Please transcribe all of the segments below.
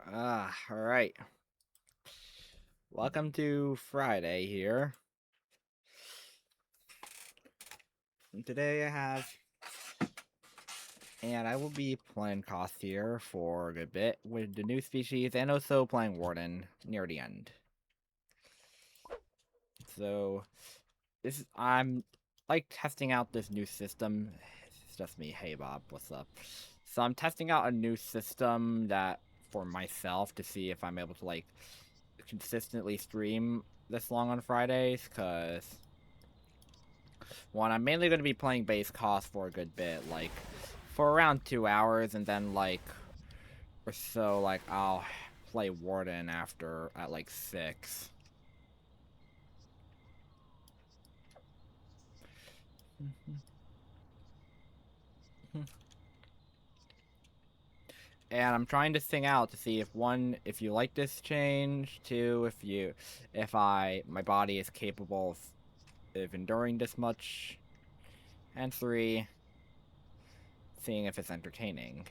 Alright. Welcome to Friday here. And today I will be playing CoS here for a good bit with the new species and also playing Warden near the end. So, I'm like testing out this new system. It's just me. Hey Bob, what's up? So I'm testing out a new system for myself to see if I'm able to like consistently stream this long on Fridays, because one, I'm mainly going to be playing base CoS for a good bit, like for around 2 hours, and then or so I'll play Warden after at like 6. And I'm trying to sing out to see if one, if you like this change, two, if my body is capable of enduring this much, and three, seeing if it's entertaining.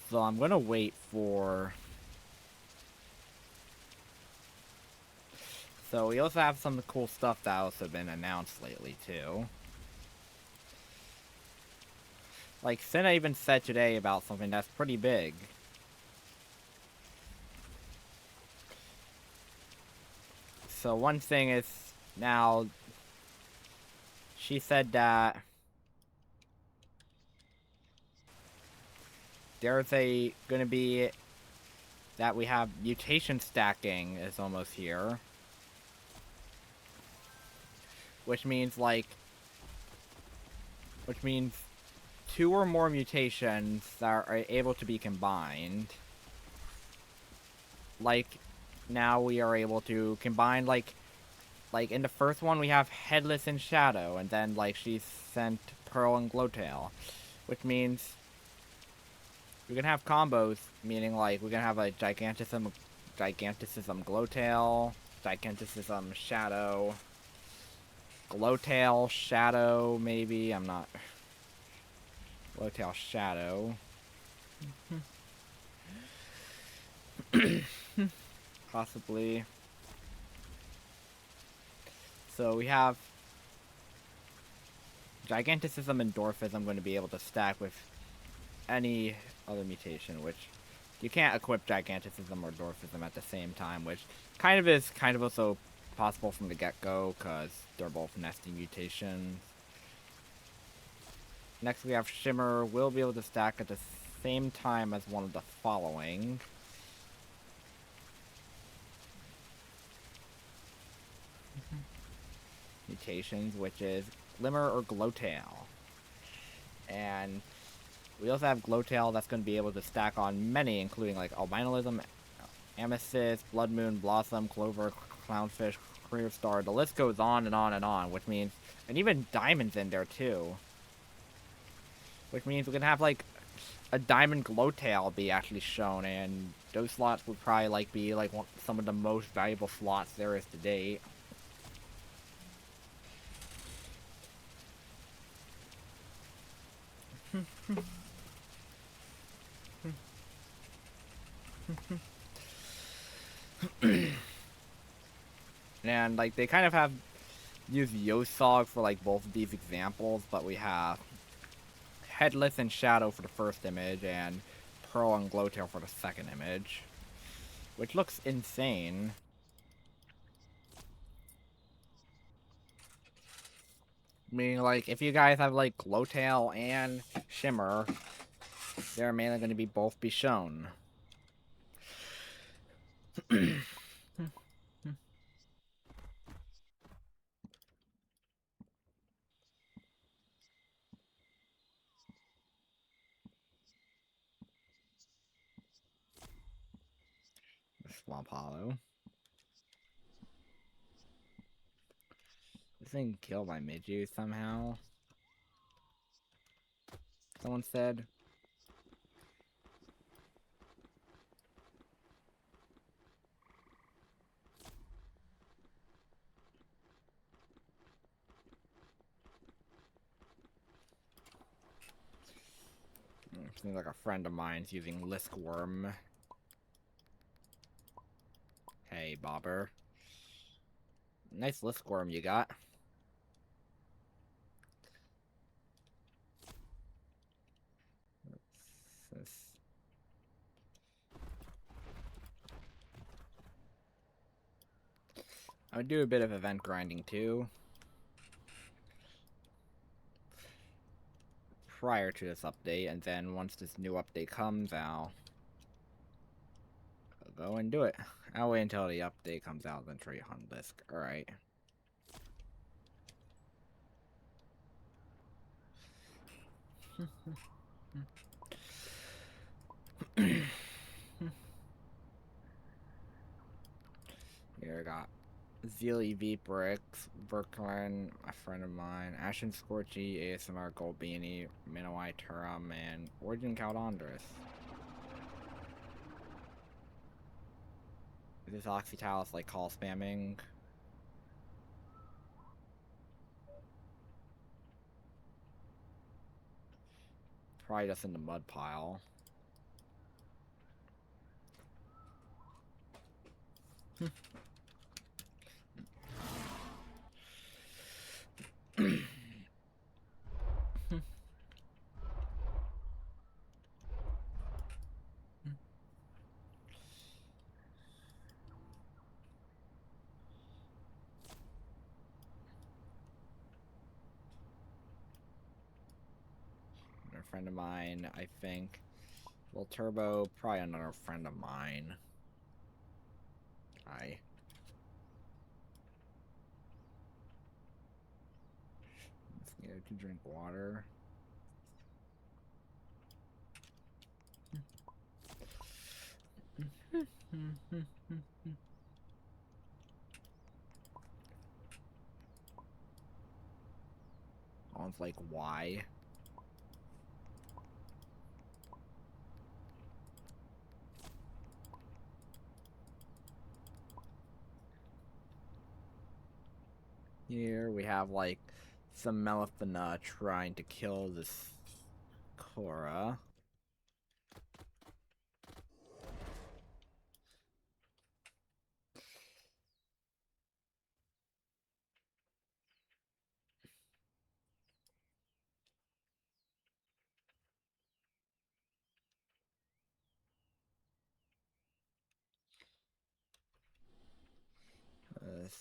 So I'm gonna wait for... So we also have some cool stuff that also been announced lately too. Like Senna even said today about something that's pretty big. So one thing is now she said that there's gonna be that we have mutation stacking is almost here. Which means two or more mutations that are able to be combined. Like now we are able to combine like in the first one we have Headless and Shadow, and then like she sent Pearl and Glowtail, which means we can have combos, meaning like we can have a Gigantism Glowtail, Gigantism Shadow, Glowtail Shadow, maybe, I'm not... Glowtail Shadow. Possibly. So we have Giganticism and Dwarfism going to be able to stack with any other mutation, which you can't equip Giganticism or Dwarfism at the same time, which is also possible from the get-go, because they're both nesting mutations. Next we have Shimmer, will be able to stack at the same time as one of the following. Mutations, which is Glimmer or Glowtail. And we also have Glowtail that's going to be able to stack on many, including like Albinoism, Amethyst, Blood Moon, Blossom, Clover, Clownfish, Career Star. The list goes on and on and on, which means... And even Diamonds in there too. Which means we can have like a Diamond Glowtail be actually shown, and those slots would probably like be like some of the most valuable slots there is to date. And like they kind of have used Yosog for like both of these examples, but we have Headless and Shadow for the first image, and Pearl and Glowtail for the second image, which looks insane. Meaning, like, if you guys have like Glowtail and Shimmer, they're mainly going to be both be shown. Swamp Hollow. This thing killed my Midju somehow. Someone said. Seems like a friend of mine's using Liskworm. Hey, Bobber. Nice Liskworm you got. I would do a bit of event grinding too. Prior to this update, and then once this new update comes out, I'll go and do it. I'll wait until the update comes out, then trade on Lisk. Alright. Here I got Zeely V Bricks, Brooklyn, a friend of mine, Ashen Scorchy, ASMR Gold Beanie, Minowai Turum, and Origin Caldondris. Is this Oxytalis like call spamming? Probably just in the mud pile. A friend of mine, I think. Well, Turbo, probably another friend of mine. Hi. Scared to drink water. One's like, why? Here we have like some Melifina trying to kill this Cora.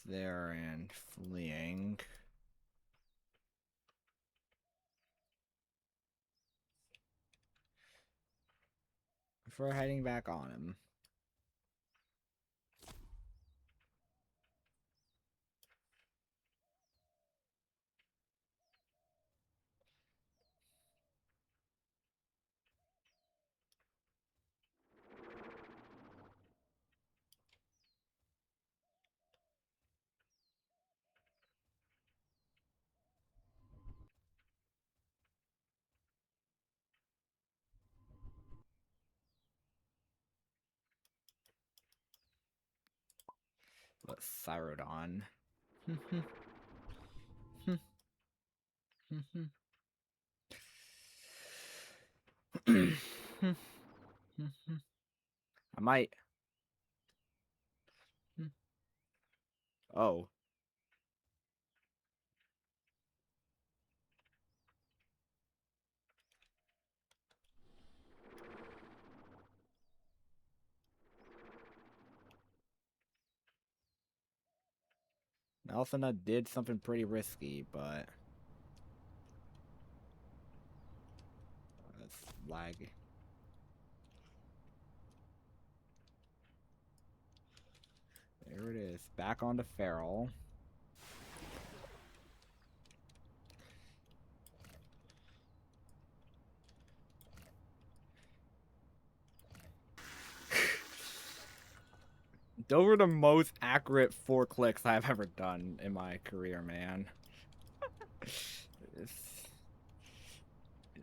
There and fleeing. Before heading back on him. But Cyrodon. I might. Oh. Melifina did something pretty risky, but that's lag. There it is. Back onto Feral. Those were the most accurate 4 clicks I've ever done in my career, man.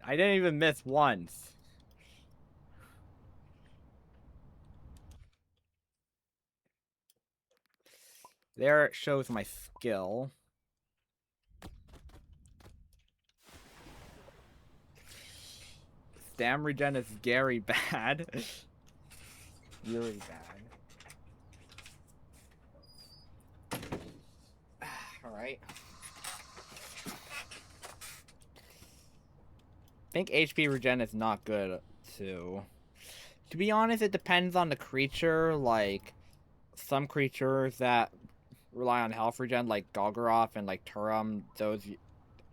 I didn't even miss once. There it shows my skill. Stam regen is scary bad. Really bad. Alright. I think HP regen is not good, too. To be honest, it depends on the creature. Like, some creatures that rely on health regen, like Golgoroth and like Turum, those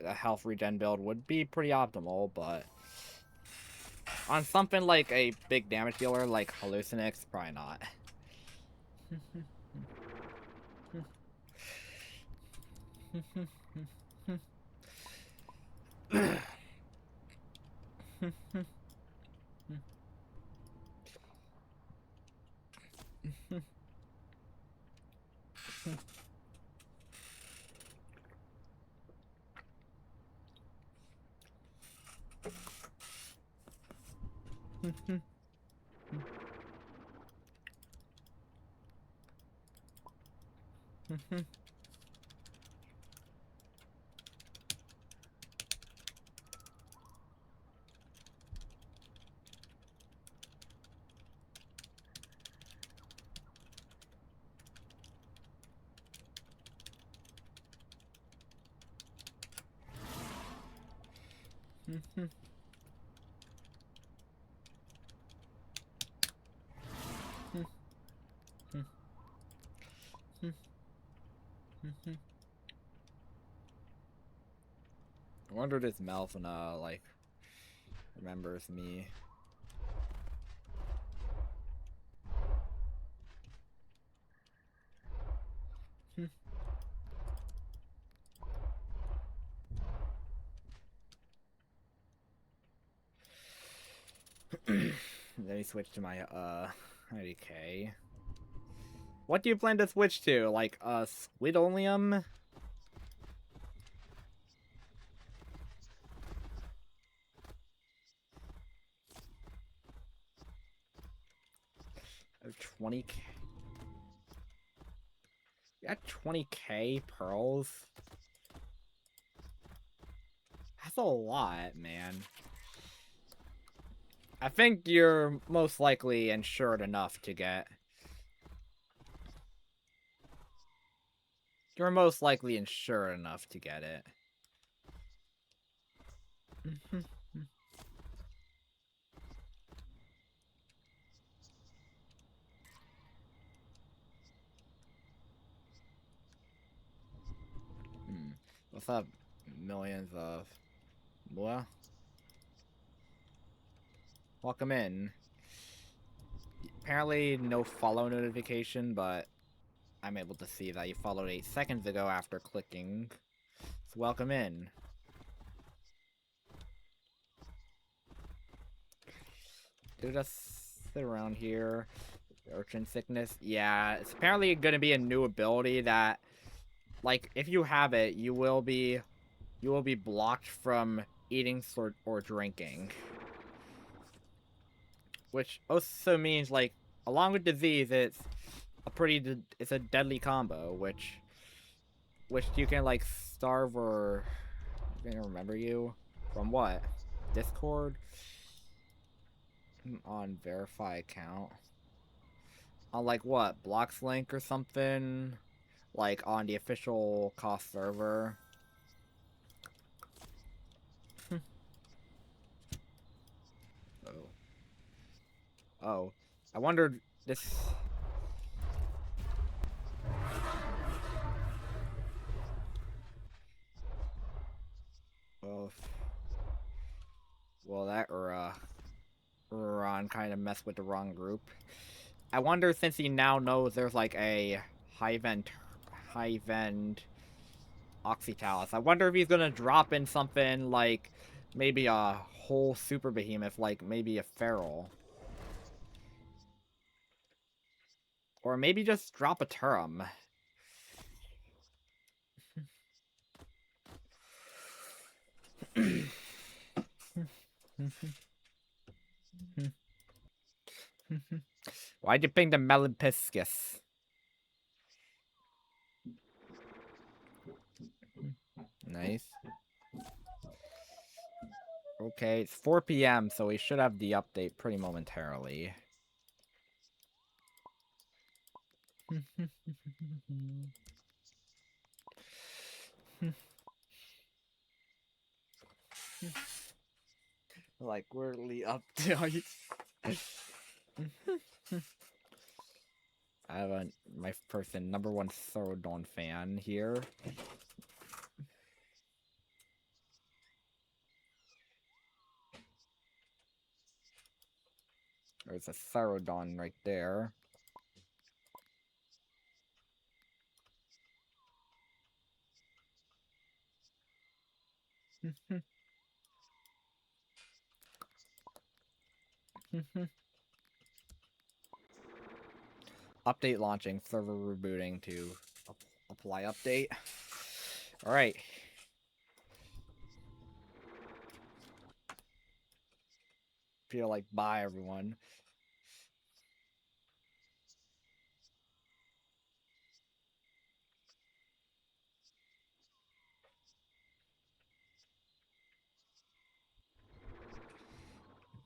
a health regen build would be pretty optimal, but on something like a big damage dealer like Hallucinix, probably not. I wonder if this Malfina, like, remembers me. Let me switch to my, IDK. What do you plan to switch to? Like, Squidolium? Oh, 20k. You got 20k pearls? That's a lot, man. I think you're most likely insured enough to get... You're most likely insured enough to get it. What's up? Millions of... What? Welcome in. Apparently no follow notification, but I'm able to see that you followed 8 seconds ago after clicking. So welcome in. Do just sit around here. Urchin sickness. Yeah, it's apparently going to be a new ability that, like, if you have it, you will be blocked from eating or drinking. Which also means, like, along with disease, it's a deadly combo, which you can, like, starve or... I can't remember you. From what? Discord? On verify account. On, like, what? Blocks link or something? Like, on the official CoS server? Oh. Oh. I wondered this... Well, that Ron kind of messed with the wrong group. I wonder, since he now knows there's like a high-vend Oxytalis, I wonder if he's gonna drop in something like maybe a whole super behemoth, like maybe a feral. Or maybe just drop a Turum. Why'd you ping the Melonpiscus? Nice. Okay, it's 4 p.m., so we should have the update pretty momentarily. Like, weirdly update. I have my person #1 Thorodon fan here. There's a Thorodon right there. Update launching, server rebooting to apply update. Alright. Feel like bye everyone.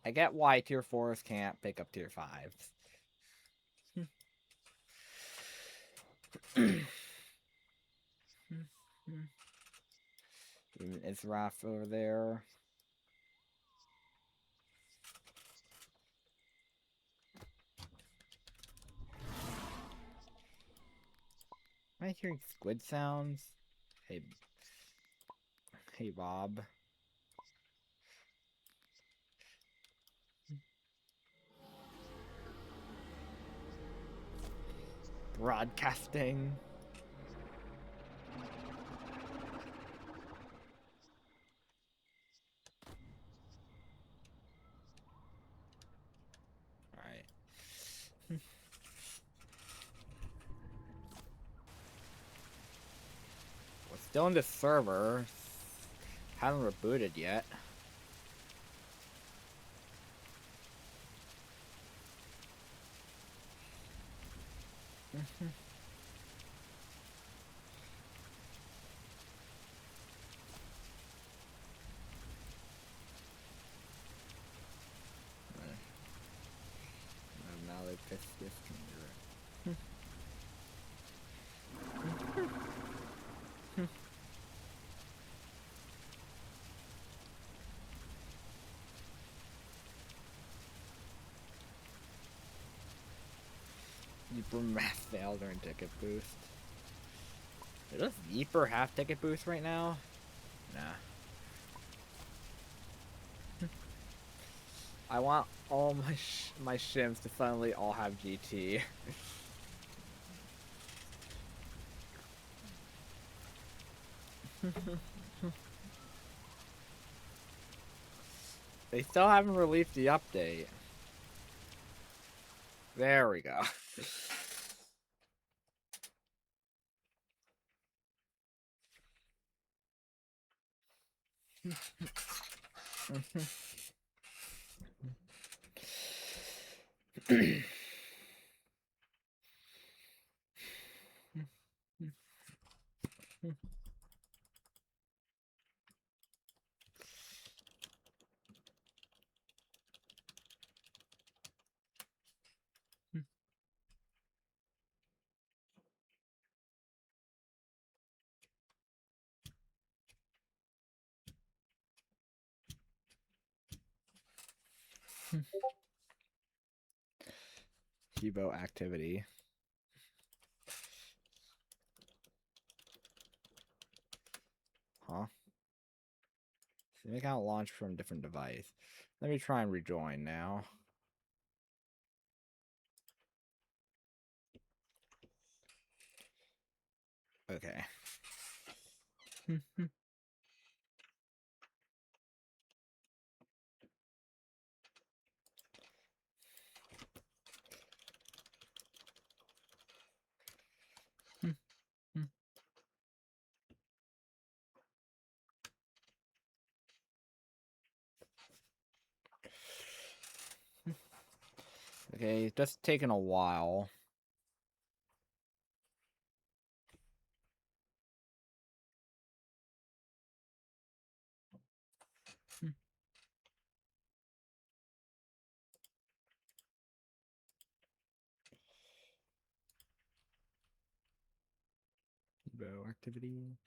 I get why tier 4s can't pick up tier 5s. Even Israf over there. Am I hearing squid sounds? Hey Bob. Broadcasting. Alright. We're still in the server. Haven't rebooted yet. Now they pissed this finger. Yeeper math failed during ticket boost. Does Yeeper have ticket boost right now? Nah. I want all my shims to suddenly all have GT. They still haven't released the update. There we go. Hubo activity. Huh? Same account launched from different device. Let me try and rejoin now. Okay. Okay, just taking a while. Bow activity.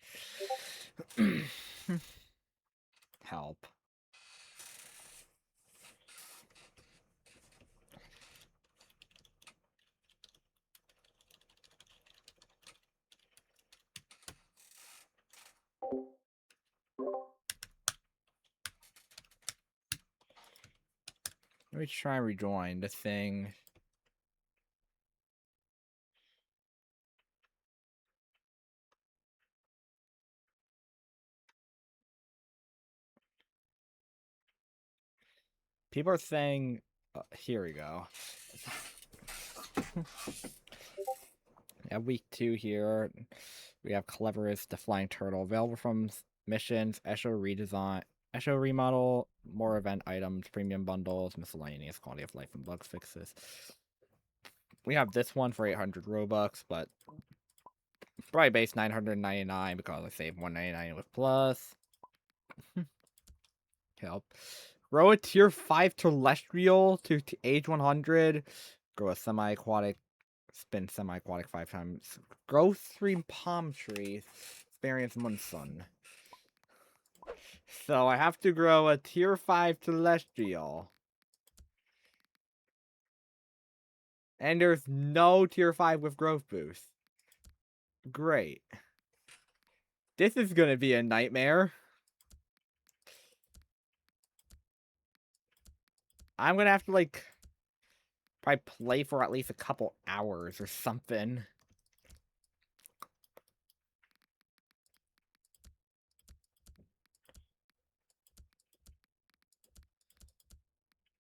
Help. Let me try and rejoin the thing. People are saying, here we go. At week 2 here, we have Cleverest, the Flying Turtle, available from missions, Esho redesign, Esho remodel, more event items, premium bundles, miscellaneous quality of life and bug fixes. We have this one for 800 Robux, but probably base 999 because I saved 199 with plus. Help. Grow a tier 5 terrestrial to age 100. Grow a semi-aquatic, spin semi-aquatic 5 times. Grow 3 palm trees. Experience monsoon. So I have to grow a tier 5 terrestrial. And there's no tier 5 with growth boost. Great. This is gonna be a nightmare. I'm gonna have to, like, probably play for at least a couple hours or something.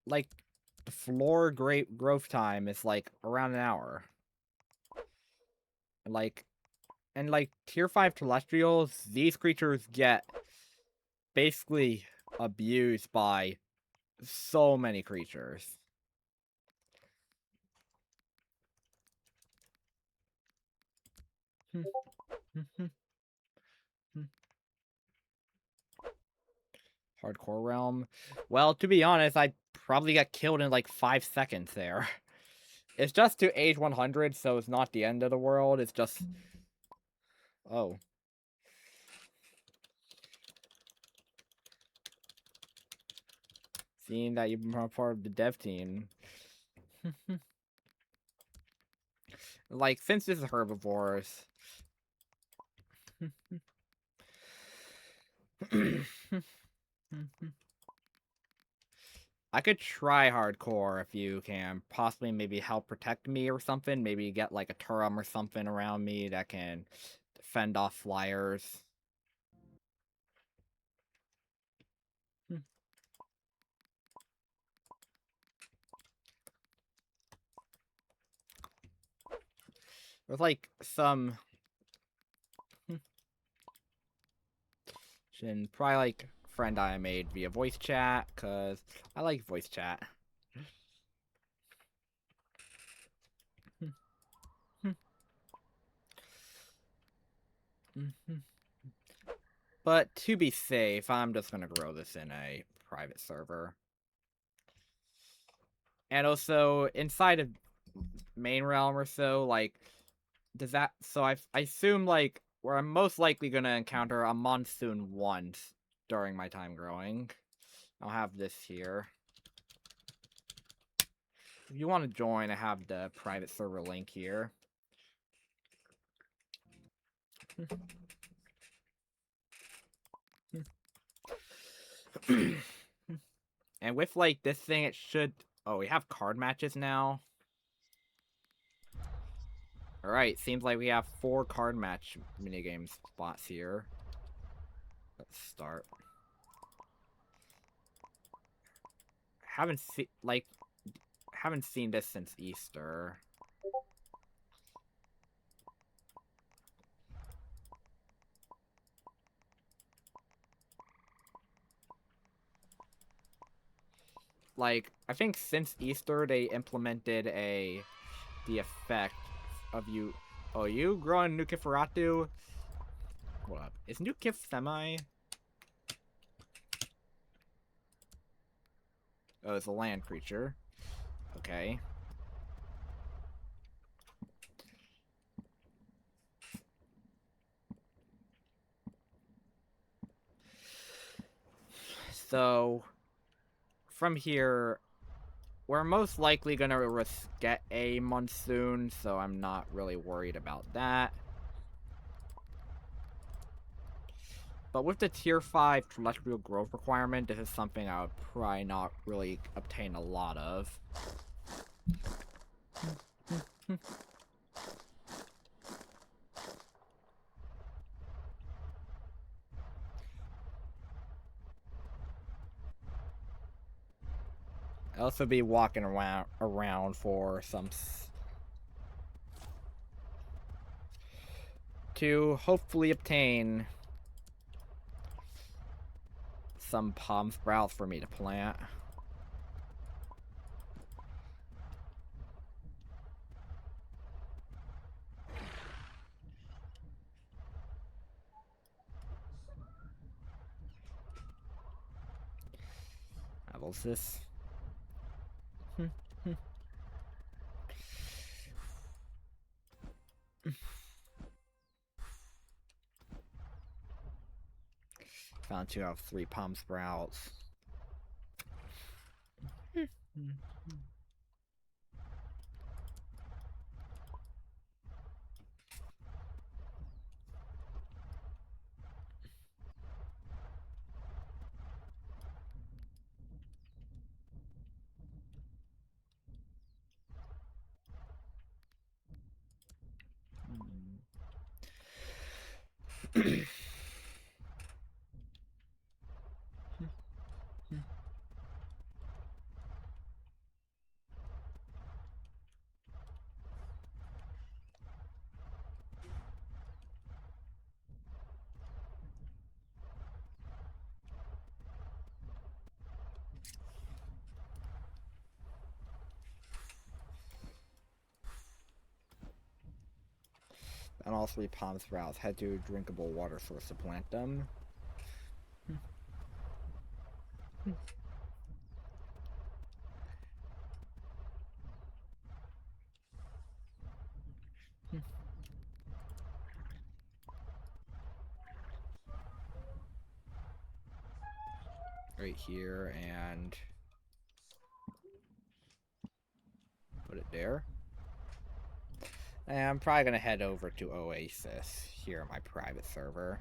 Like, the floor growth time is, like, around an hour. And, like, tier 5 terrestrials, these creatures get basically abused by so many creatures. Hardcore realm. Well, to be honest, I probably got killed in like 5 seconds there. It's just to age 100, so it's not the end of the world. It's just... Oh. Seeing that you've been part of the dev team. Like, since this is herbivores... I could try hardcore if you can possibly maybe help protect me or something. Maybe get like a Turum or something around me that can fend off flyers. There's like some... Probably like friend I made via voice chat, because I like voice chat. But to be safe, I'm just gonna grow this in a private server. And also, inside of main realm or so, like, does that... So I assume, like, where I'm most likely gonna encounter a monsoon once during my time growing. I'll have this here. If you want to join, I have the private server link here. And with, like, this thing, it should... Oh, we have card matches now. Alright, seems like we have 4 card match minigame spots here. Let's start. Haven't seen this since Easter. like, I think since Easter they implemented the effect of you. Oh, you growing Nukiferatu? Hold up. Is Nukif semi? Oh, it's a land creature. Okay. So, from here, we're most likely gonna get a monsoon, so I'm not really worried about that. But with the tier 5 terrestrial growth requirement, this is something I would probably not really obtain a lot of. I'll also be walking around for some to hopefully obtain some palm sprouts for me to plant. Levels this. Found 2 out of 3 palm sprouts. And all 3 palm sprouts. Head to a drinkable water source to plant them. Right here, and put it there. And I'm probably gonna head over to Oasis here on my private server.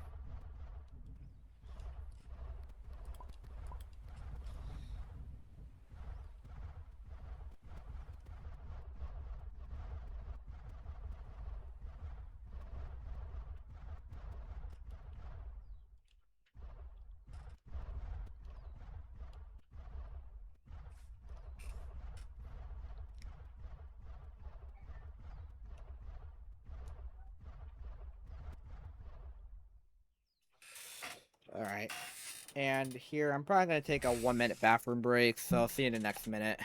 Alright. And here, I'm probably going to take a 1-minute bathroom break, so I'll see you in the next minute.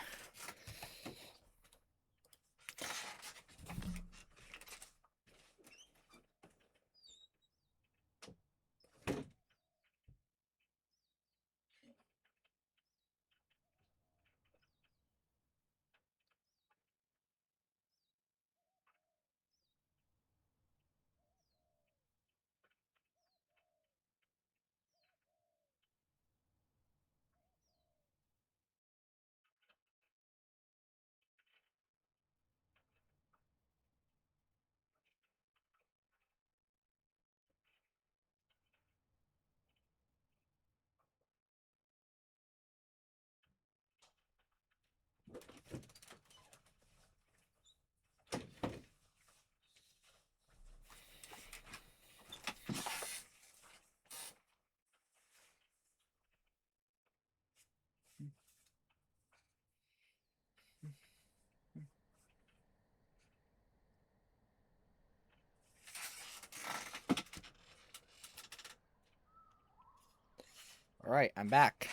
Alright, I'm back.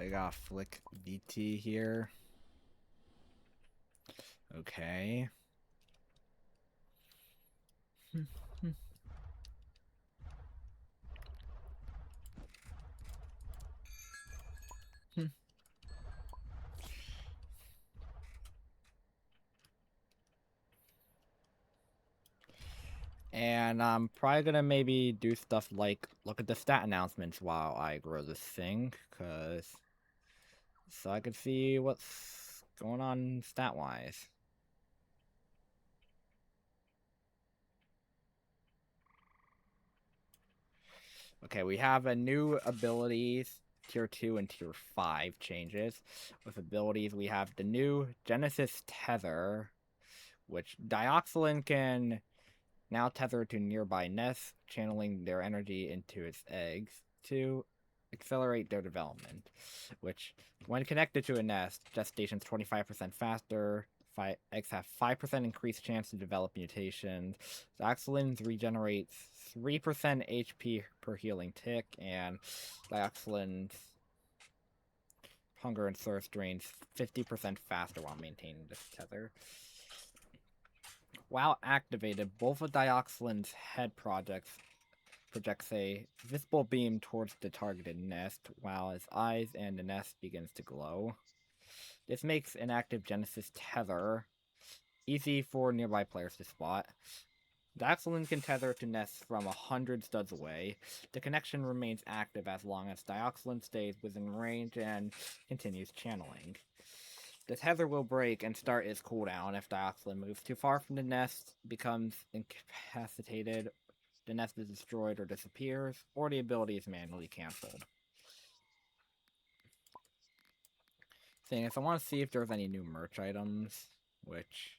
I got Flick VT here. Okay. And I'm probably gonna maybe do stuff like look at the stat announcements while I grow this thing, so I can see what's going on stat-wise. Okay, we have a new abilities, tier 2 and tier 5 changes. With abilities, we have the new Genesis Tether, which Dioxylin can now tether to nearby nests, channeling their energy into its eggs to accelerate their development, which, when connected to a nest, gestation's 25% faster, eggs have 5% increased chance to develop mutations, Dioxylins regenerates 3% HP per healing tick, and Dioxylin's hunger and thirst drains 50% faster while maintaining this tether. While activated, both of Dioxylin's head projects a visible beam towards the targeted nest, while his eyes and the nest begins to glow. This makes an active Genesis Tether easy for nearby players to spot. Dioxylin can tether to nests from 100 studs away. The connection remains active as long as Dioxylin stays within range and continues channeling. The tether will break and start its cooldown if Dioxylin moves too far from the nest, becomes incapacitated, the nest is destroyed or disappears, or the ability is manually cancelled. Thing is, I want to see if there's any new merch items, which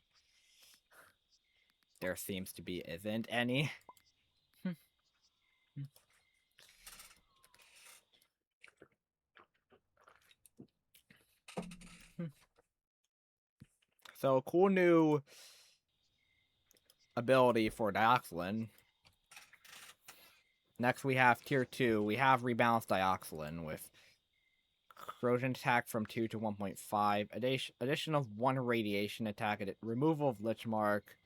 there seems to be isn't any. So, cool new ability for Dioxylin. Next, we have tier 2. We have rebalanced Dioxylin with corrosion attack from 2 to 1.5, addition of 1 radiation attack, removal of Lich Mark,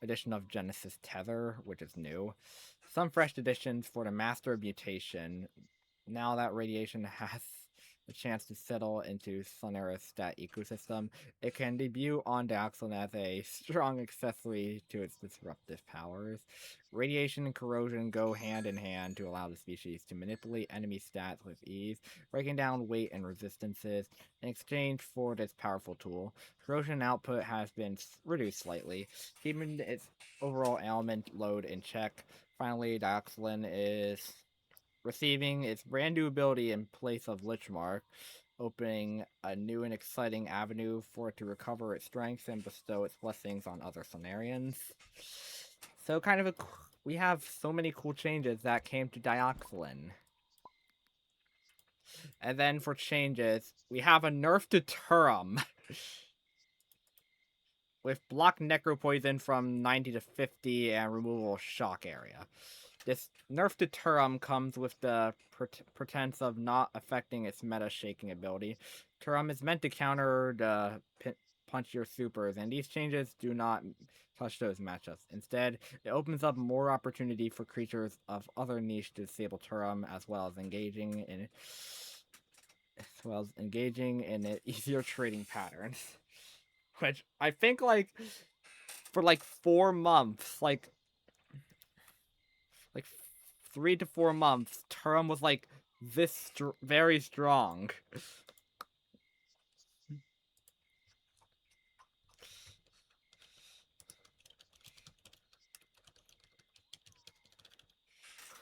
addition of Genesis Tether, which is new. Some fresh additions for the Master of Mutation. Now that radiation has a chance to settle into Sunera's stat ecosystem, it can debut on Dioxylin as a strong accessory to its disruptive powers. Radiation and corrosion go hand in hand to allow the species to manipulate enemy stats with ease, breaking down weight and resistances in exchange for this powerful tool. Corrosion output has been reduced slightly, keeping its overall element load in check. Finally, Dioxylin is receiving its brand new ability in place of Lichmark, opening a new and exciting avenue for it to recover its strength and bestow its blessings on other Sonarians. So we have so many cool changes that came to Dioxylin. And then for changes, we have a nerf to Turum. With block Necropoison from 90 to 50 and removal of shock area. This nerf to Turum comes with the pretense of not affecting its meta-shaking ability. Turum is meant to counter the punchier supers, and these changes do not touch those matchups. Instead, it opens up more opportunity for creatures of other niche to disable Turum, as well as engaging in easier trading patterns. Which I think, like, for like 4 months, like 3 to 4 months, Turum was like this very strong.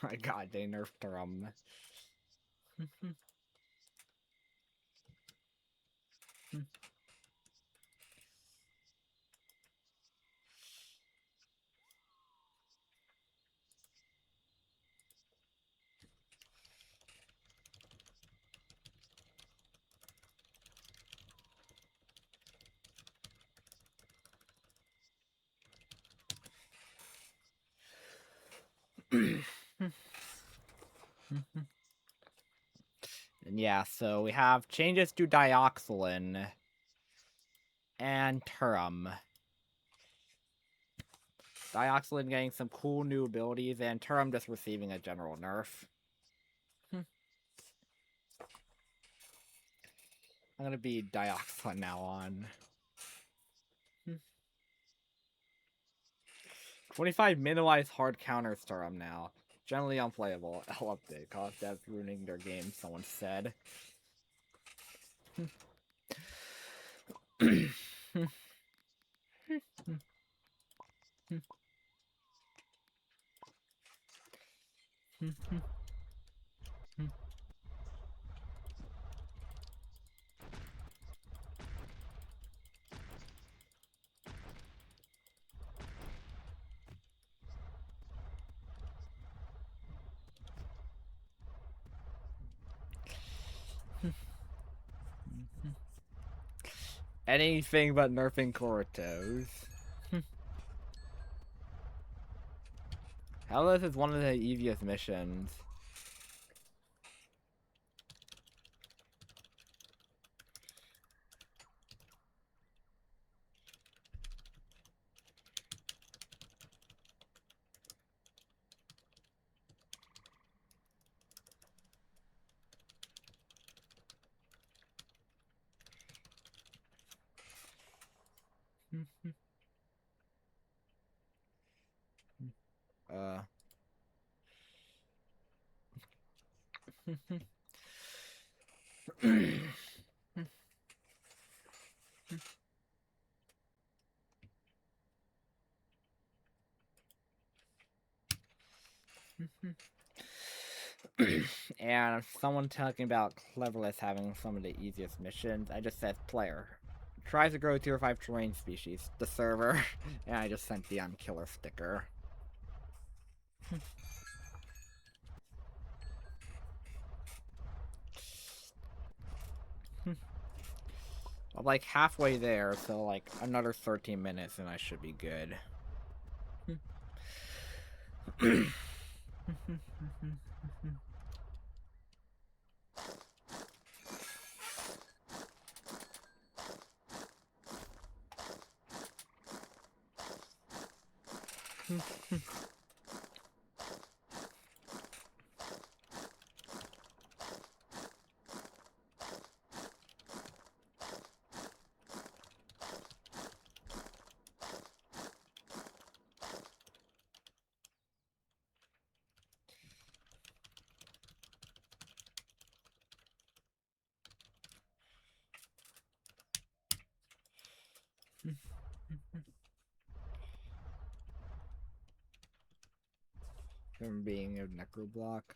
My god, they nerfed Turum. The Yeah, so we have changes to Dioxylin and Turum. Dioxylin getting some cool new abilities, and Turum just receiving a general nerf. I'm gonna be Dioxylin now on. 25 minimize hard counters Turum now. Generally unplayable. I'll update. CoS devs ruining their game, someone said. Anything but nerfing Cortos. Hell, this is one of the easiest missions. And someone talking about Cleverless having some of the easiest missions, I just said player. Tries to grow tier 5 terrain species, the server, and I just sent the killer sticker. I'm like halfway there, so like another 13 minutes and I should be good. From being a necro block.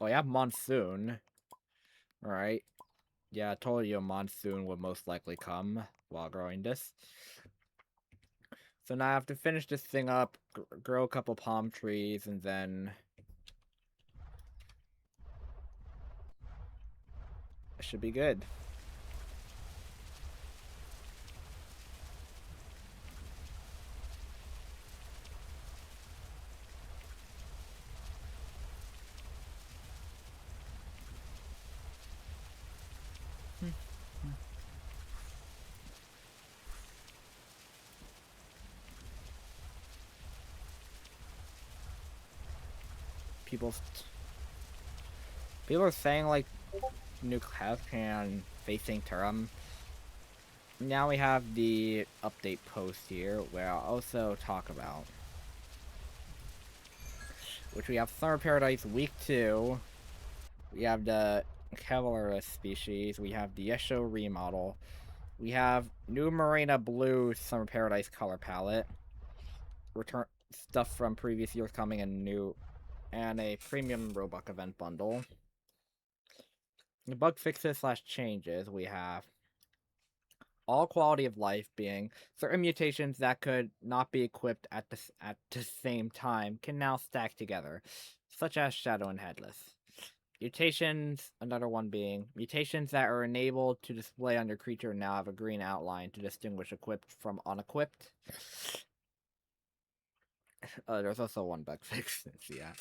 Oh, yeah, Monsoon. Alright. Yeah, I told you a Monsoon would most likely come while growing this. So now I have to finish this thing up, grow a couple palm trees, and then it should be good. People are saying like Nuke have can facing Turum. Now we have the update post here where I'll also talk about, which we have Summer Paradise Week 2. We have the Cavalrus species. We have the Yesho remodel. We have new Marina Blue Summer Paradise color palette. Return stuff from previous years coming and new, and a premium Robux event bundle. The bug fixes / changes we have all quality of life being certain mutations that could not be equipped at the same time can now stack together, such as Shadow and Headless. Mutations, another one being mutations that are enabled to display on your creature now have a green outline to distinguish equipped from unequipped. There's also one bug fix. Yeah.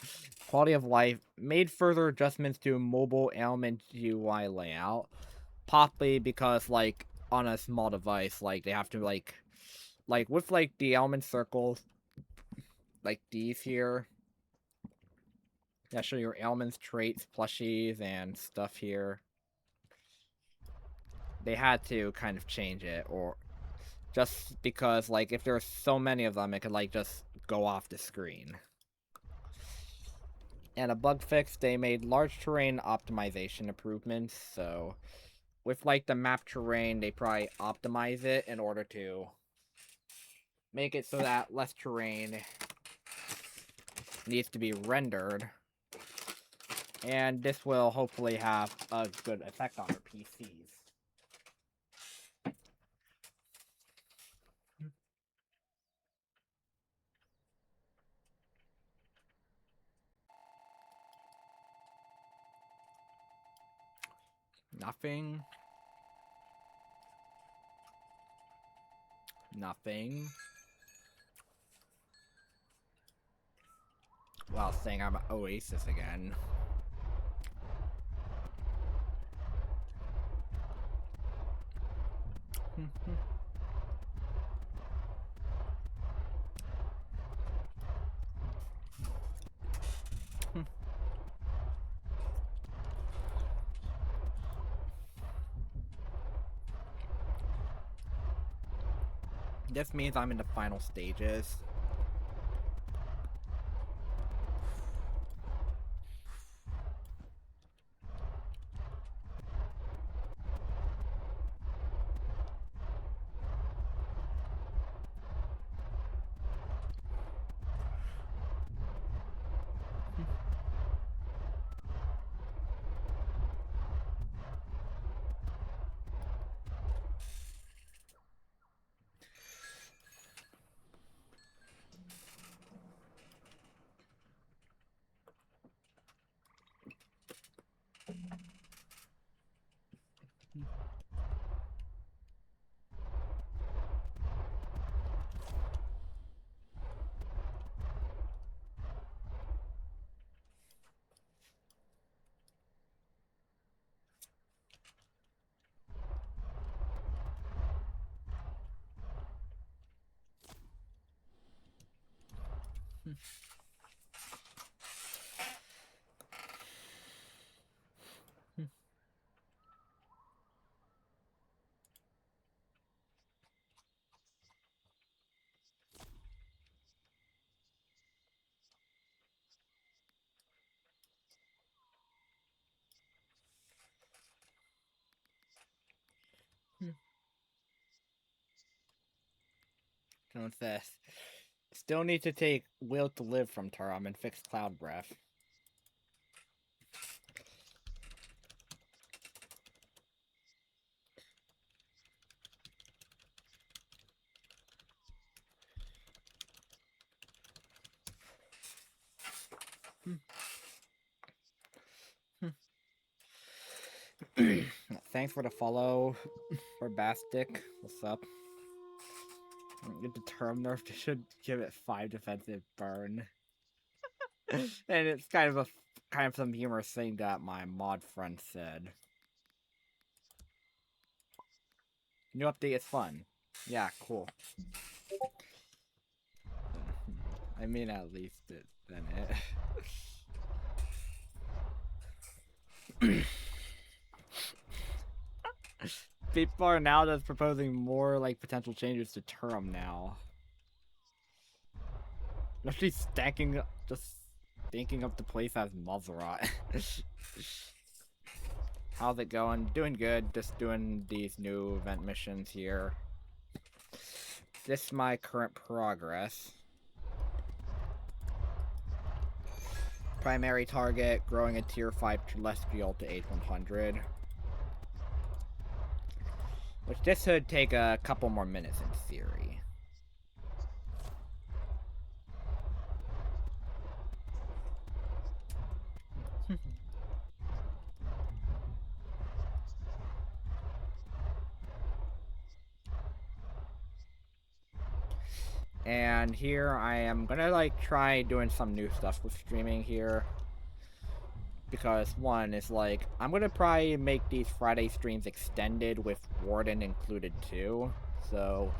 Quality of life made further adjustments to mobile ailment UI layout, possibly because like on a small device, like they have to like with like the ailment circles, like these here. Yeah, show your ailments, traits, plushies, and stuff here. They had to kind of change it, or just because like if there's so many of them, it could like just go off the screen. And a bug fix, they made large terrain optimization improvements, so with like the map terrain, they probably optimize it in order to make it so that less terrain needs to be rendered. And this will hopefully have a good effect on our PCs. Nothing. Nothing. While saying I'm Oasis again. This means I'm in the final stages. What's this? Still need to take Will to Live from Turum and fix Cloud Breath. Thanks for the follow, for Bastic. What's up? Get the term nerf. They should give it 5 defensive burn. And it's kind of some humorous thing that my mod friend said. New update is fun. Yeah, cool. I mean, at least than it. People are now just proposing more like potential changes to Turum now. Actually stacking, just thinking up the place as Mazzarat. How's it going? Doing good. Just doing these new event missions here. This is my current progress. Primary target, growing a tier 5 Celestial to 8100. Which this should take a couple more minutes in theory. And here I am gonna like try doing some new stuff with streaming here. Because one is like, I'm gonna probably make these Friday streams extended with Warden included too. So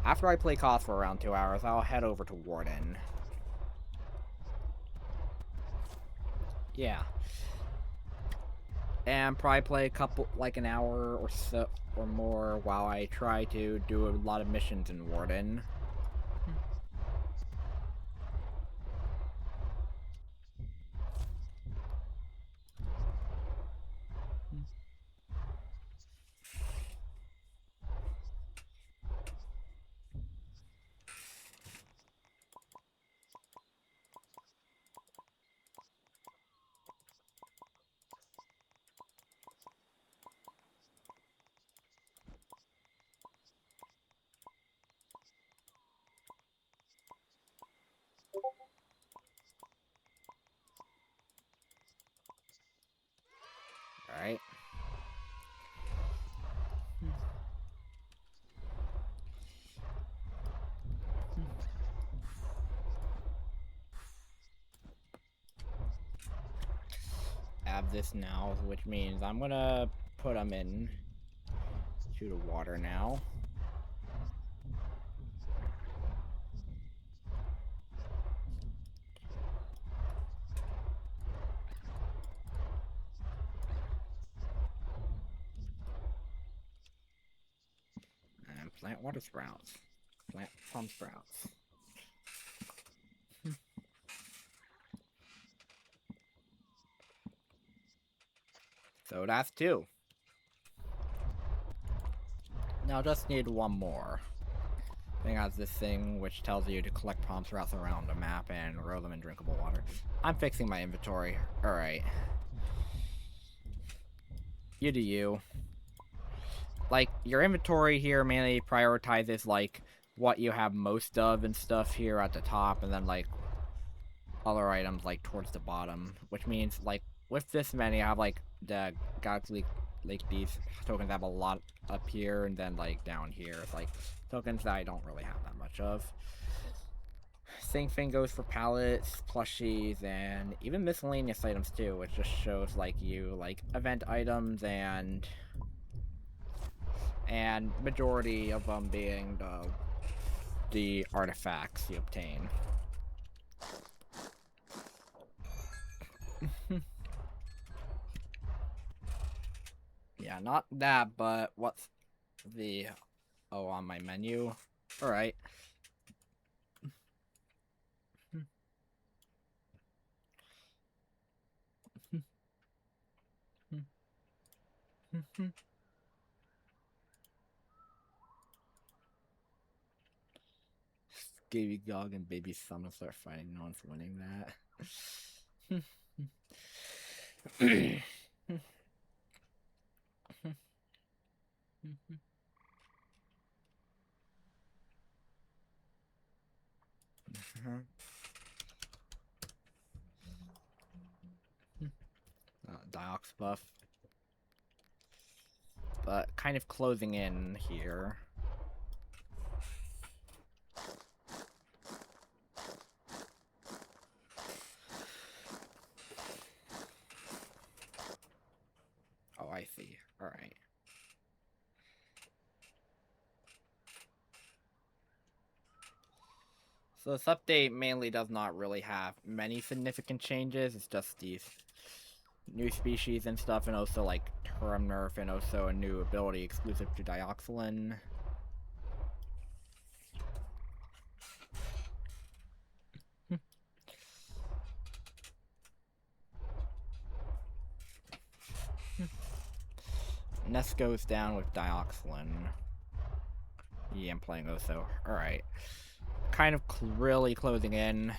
after I play CoS for around 2 hours, I'll head over to Warden. Yeah. And probably play a couple, like an hour or so or more while I try to do a lot of missions in Warden. Alright. Have this now, which means I'm gonna put them in to the water now. And plant water sprouts. Plant plum sprouts. So that's 2. Now just need 1 more. Thing has this thing which tells you to collect palm sprouts around the map and row them in drinkable water. I'm fixing my inventory. Alright. You do you. Like, your inventory here mainly prioritizes, like, what you have most of and stuff here at the top, and then, like, other items, like, towards the bottom. Which means, like, with this many, I have, like, the Galaxy Lake these tokens have a lot up here, and then, like, down here. It's, like, tokens that I don't really have that much of. Same thing goes for pallets, plushies, and even miscellaneous items, too, which just shows, like, event items and majority of them being the artifacts you obtain. Yeah, not that, but what's the... Oh, on my menu? Alright. Baby Gog and Baby Summer start fighting. No one's winning that. Diox buff. But kind of closing in here. Oh, I see. Alright. So this update mainly does not really have many significant changes. It's just these new species and stuff, and also like term nerf, and also a new ability exclusive to Dioxylin. Nest goes down with Dioxylin. Yeah, I'm playing Oso. Alright. Kind of really closing in.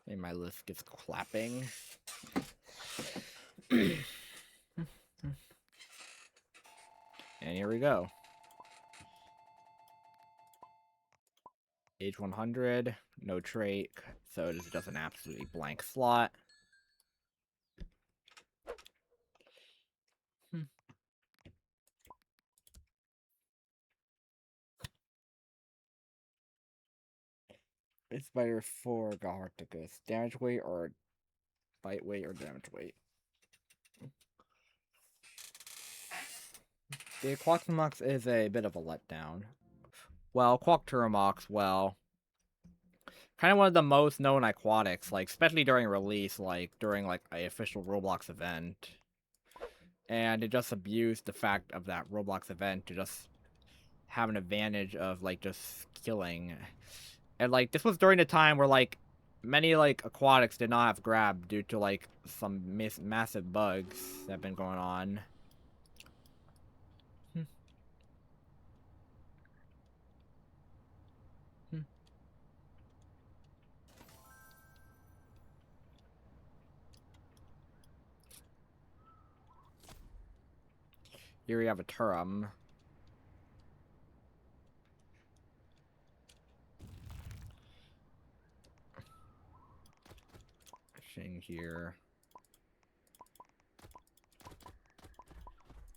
And my list gets clapping. And here we go. Age 100, no trait, so it is just an absolutely blank slot. It's Spider 4 Galacticus. Damage weight or bite weight or damage weight. The Quaxamox is a bit of a letdown. Well, Quackturomox, well, kind of one of the most known aquatics, like, especially during release, like, during, like, a official Roblox event. And it just abused the fact of that Roblox event to just have an advantage of, like, just killing. And, like, this was during the time where, like, many, like, aquatics did not have grab due to, like, some massive bugs that have been going on. Here we have a Turum. Thing here.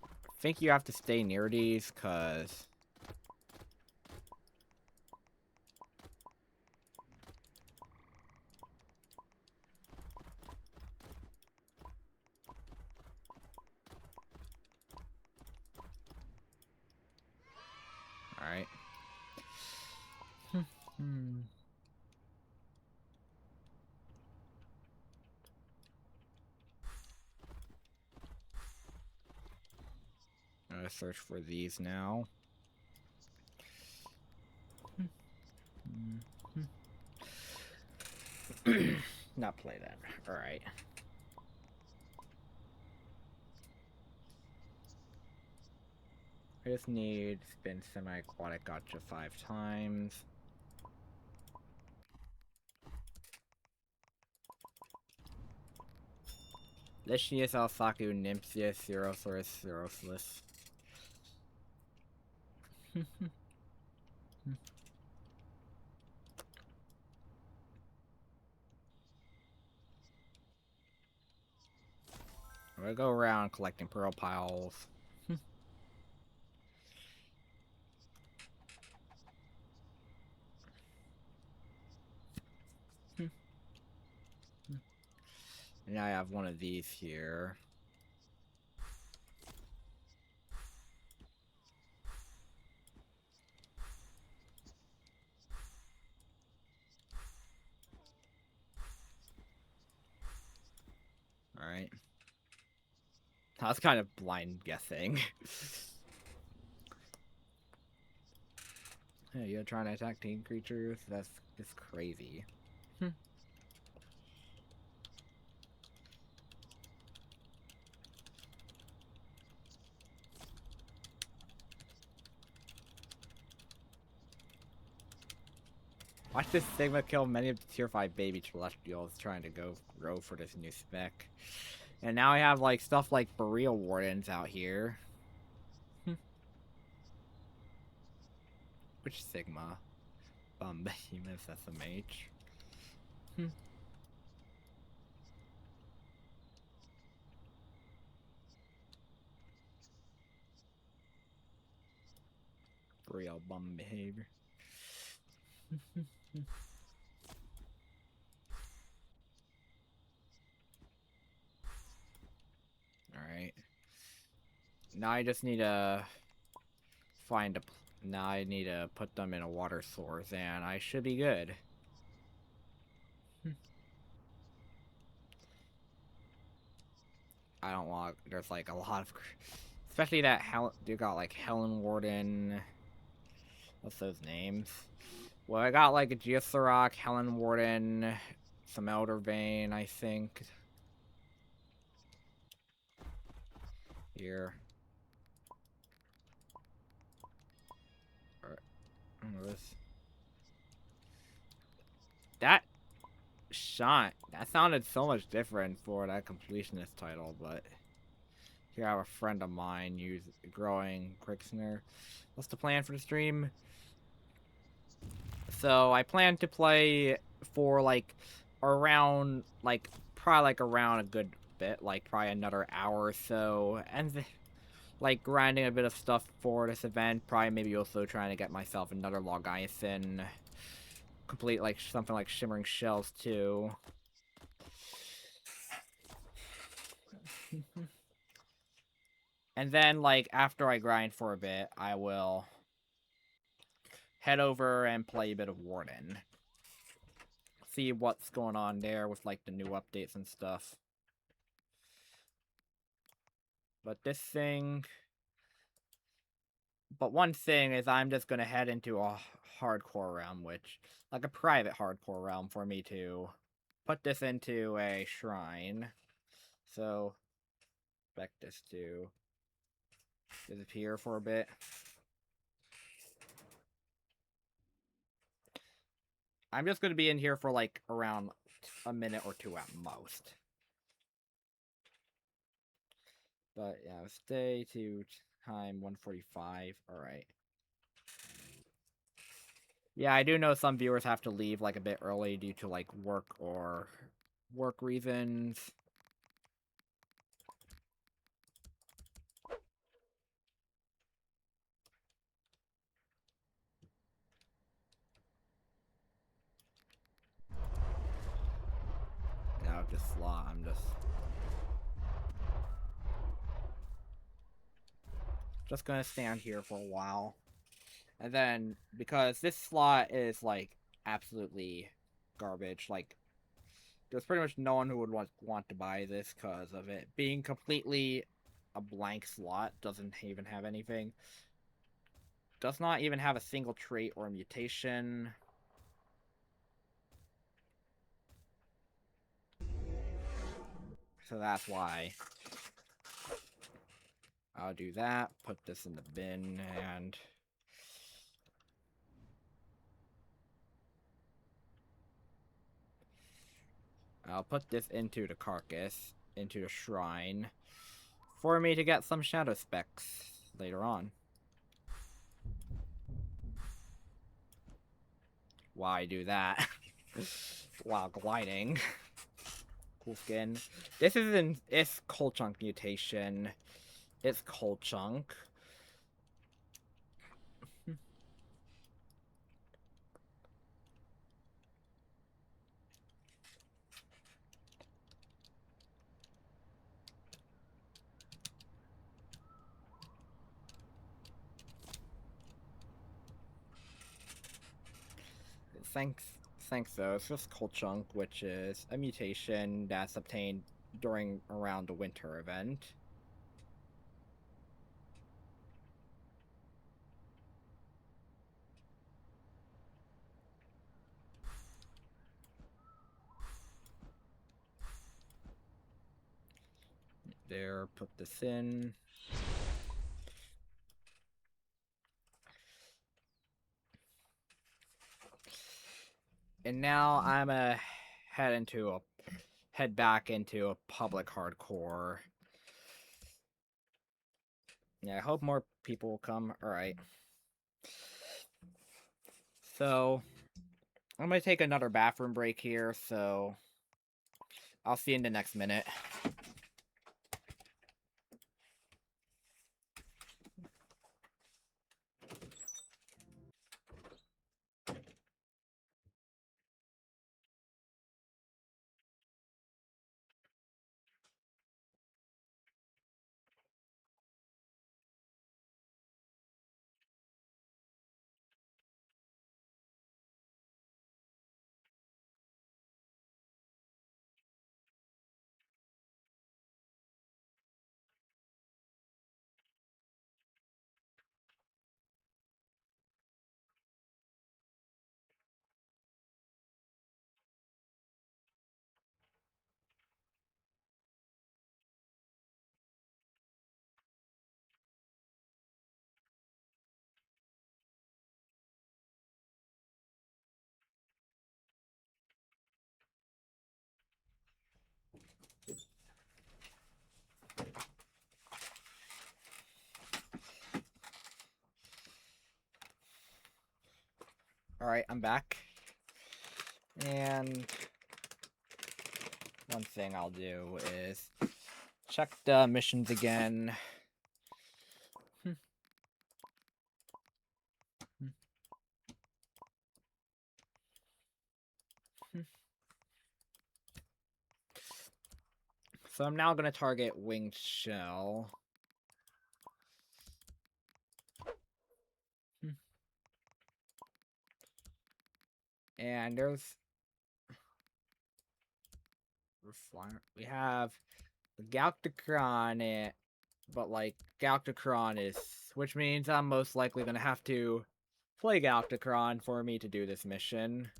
I think you have to stay near these, cause alright. I'm gonna search for these now. Not play that. Alright. I just need spin semi-aquatic gotcha 5 times. Lishnius, Alsaku, Nymphius, Zerosaurus, Zeroslus. I'm gonna go around collecting pearl piles. Now I have one of these here. Alright. I was kind of blind guessing. Hey, you're trying to attack team creatures? That's just crazy. Watch this Sigma kill many of the tier 5 baby celestials trying to grow for this new spec. And now I have like stuff like Boreal Wardens out here. Which Sigma? Behemoth SMH. Real bum behavior. Alright. Now I just need to find a... Now I need to put them in a water source, and I should be good. I don't want... There's like a lot of... Especially that you got like Helen Warden... What's those names? Well, I got like a Geothorok, Helen Warden, some Elder Vein, I think. Here. That shot, that sounded so much different for that completionist title, but here I have a friend of mine growing Quixner. What's the plan for the stream? So I plan to play for like around probably like around a good bit, like probably another hour or so, and like grinding a bit of stuff for this event. Probably maybe also trying to get myself another Logiathan, complete like something like Shimmering Shells too. And then like after I grind for a bit, I will head over and play a bit of Warden. See what's going on there with like the new updates and stuff. But one thing is I'm just gonna head into a hardcore realm, which, like a private hardcore realm for me to put this into a shrine. So, expect this to disappear for a bit. I'm just gonna be in here for like around a minute or two at most. But yeah, stay to time 1:45. Alright. Yeah, I do know some viewers have to leave like a bit early due to like work reasons. Yeah, with this slot, I'm just gonna stand here for a while. And then, because this slot is, like, absolutely garbage, like, there's pretty much no one who would want to buy this because of it being completely a blank slot, doesn't even have anything. Does not even have a single trait or a mutation. So that's why. I'll do that, put this in the bin, and I'll put this into the carcass, into the shrine, for me to get some shadow specs later on. Why do that? While gliding. Cool skin. This isn't. It's Cold Chunk mutation. It's Cold Chunk. Thanks though. It's just Cold Chunk, which is a mutation that's obtained during around the winter event. There, put this in. And now I'm a head back into a public hardcore. Yeah, I hope more people will come. Alright. So, I'm gonna take another bathroom break here, so I'll see you in the next minute. Alright, I'm back. And one thing I'll do is check the missions again. So I'm now going to target Winged Shell. And there's... we have Galacticron, but like Galacticron is... which means I'm most likely going to have to play Galacticron for me to do this mission.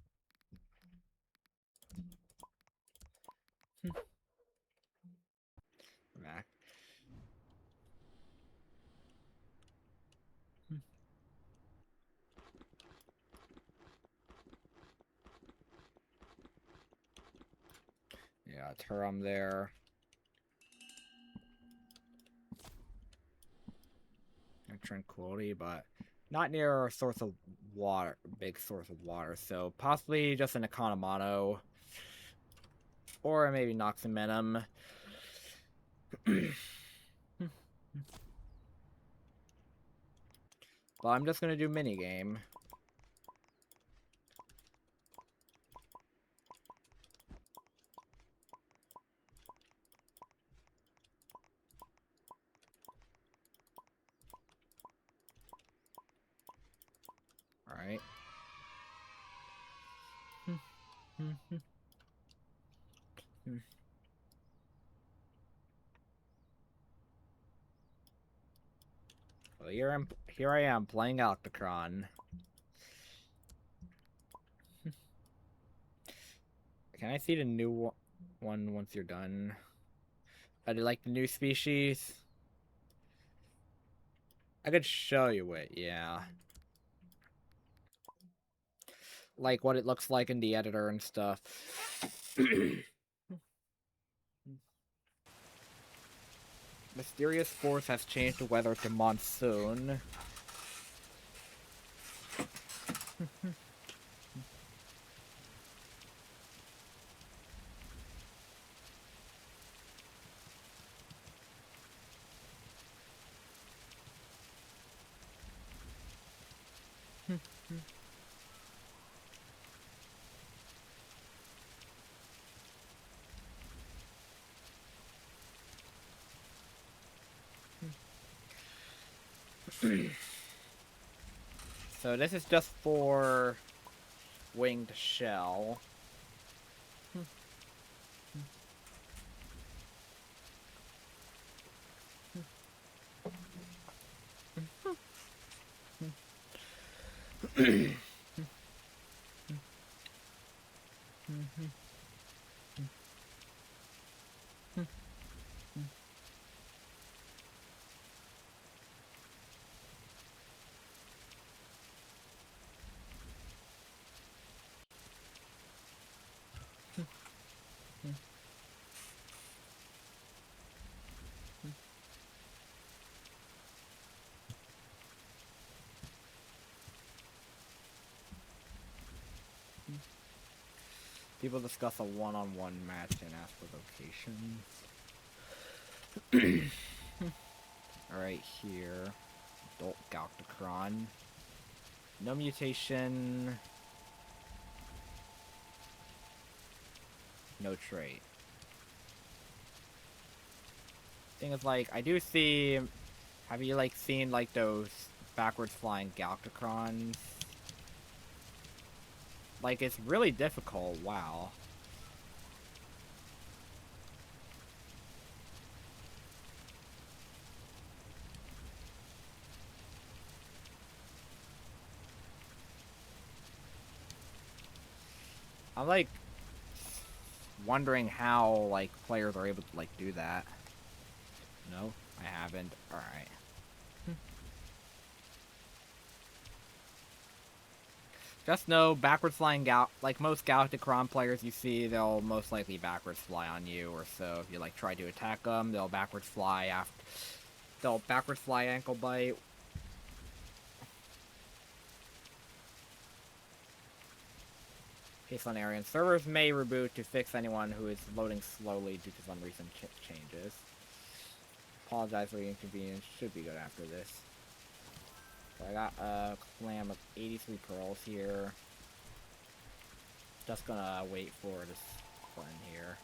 Back. Yeah, Turum there. And Tranquility, but not near a source of water, big source of water. So possibly just an Economano. Or maybe Noxamenum. But I'm just gonna do minigame. Alright. Well, here I am playing Octocron. Can I see the new one once you're done? I do like the new species. I could show you it, yeah. Like what it looks like in the editor and stuff. Mysterious force has changed the weather to monsoon. So this is just for Winged Shell. People discuss a one-on-one match and ask for locations. Alright, here. Adult Galacticron. No mutation. No trait. Thing is, like, I do see... Have you, like, seen, like, those backwards flying Galacticrons? Like, it's really difficult, wow. I'm, like, wondering how, like, players are able to, like, do that. No, I haven't. Alright. Just know, backwards flying like most Galacticron players you see, they'll most likely backwards fly on you, or so if you like try to attack them, they'll backwards fly after. They'll backwards fly ankle bite. Area, and servers may reboot to fix anyone who is loading slowly due to some recent changes. Apologize for the inconvenience. Should be good after this. So I got a clam of 83 pearls here. Just gonna wait for this button here.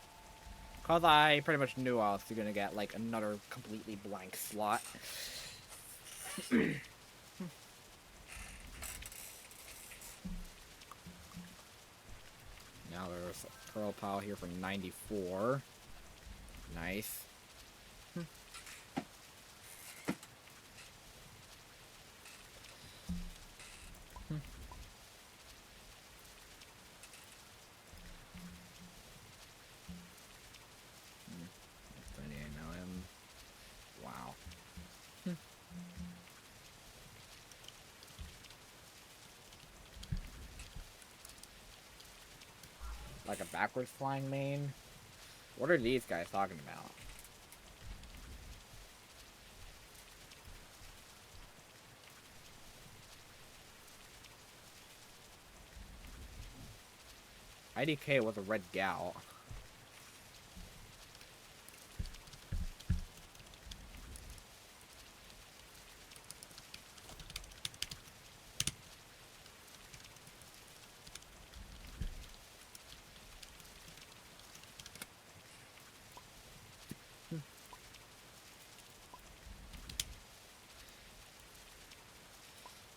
Cause I pretty much knew I was gonna get like another completely blank slot. Now there's a pearl pile here for 94. Nice. Wow. Like a backwards flying main? What are these guys talking about? IDK was a red gal.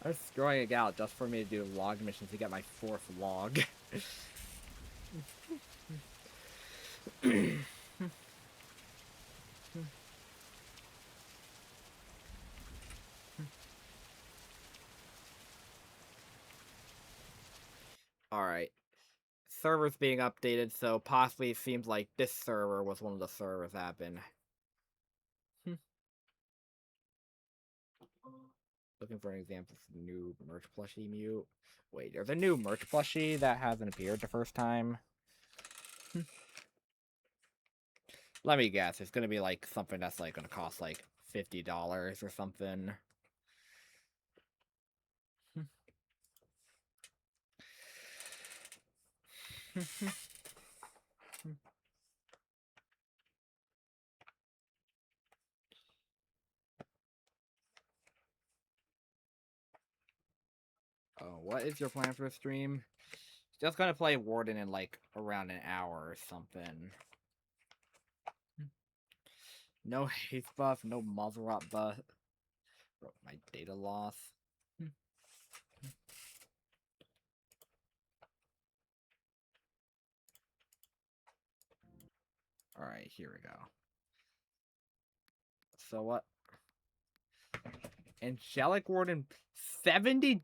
I was throwing it out just for me to do log missions to get my 4th log. Alright. Servers being updated, so possibly it seems like this server was one of the servers that have been... Looking for an example of new merch plushie mute. Wait, there's a new merch plushie that hasn't appeared the first time. Let me guess, it's gonna be like something that's like gonna cost like $50 or something. Oh, what is your plan for the stream? Just gonna play Warden in like around an hour or something. No haste buff, no muzzle rot buff. My data loss. Alright, here we go. So what? Angelic Warden, $70?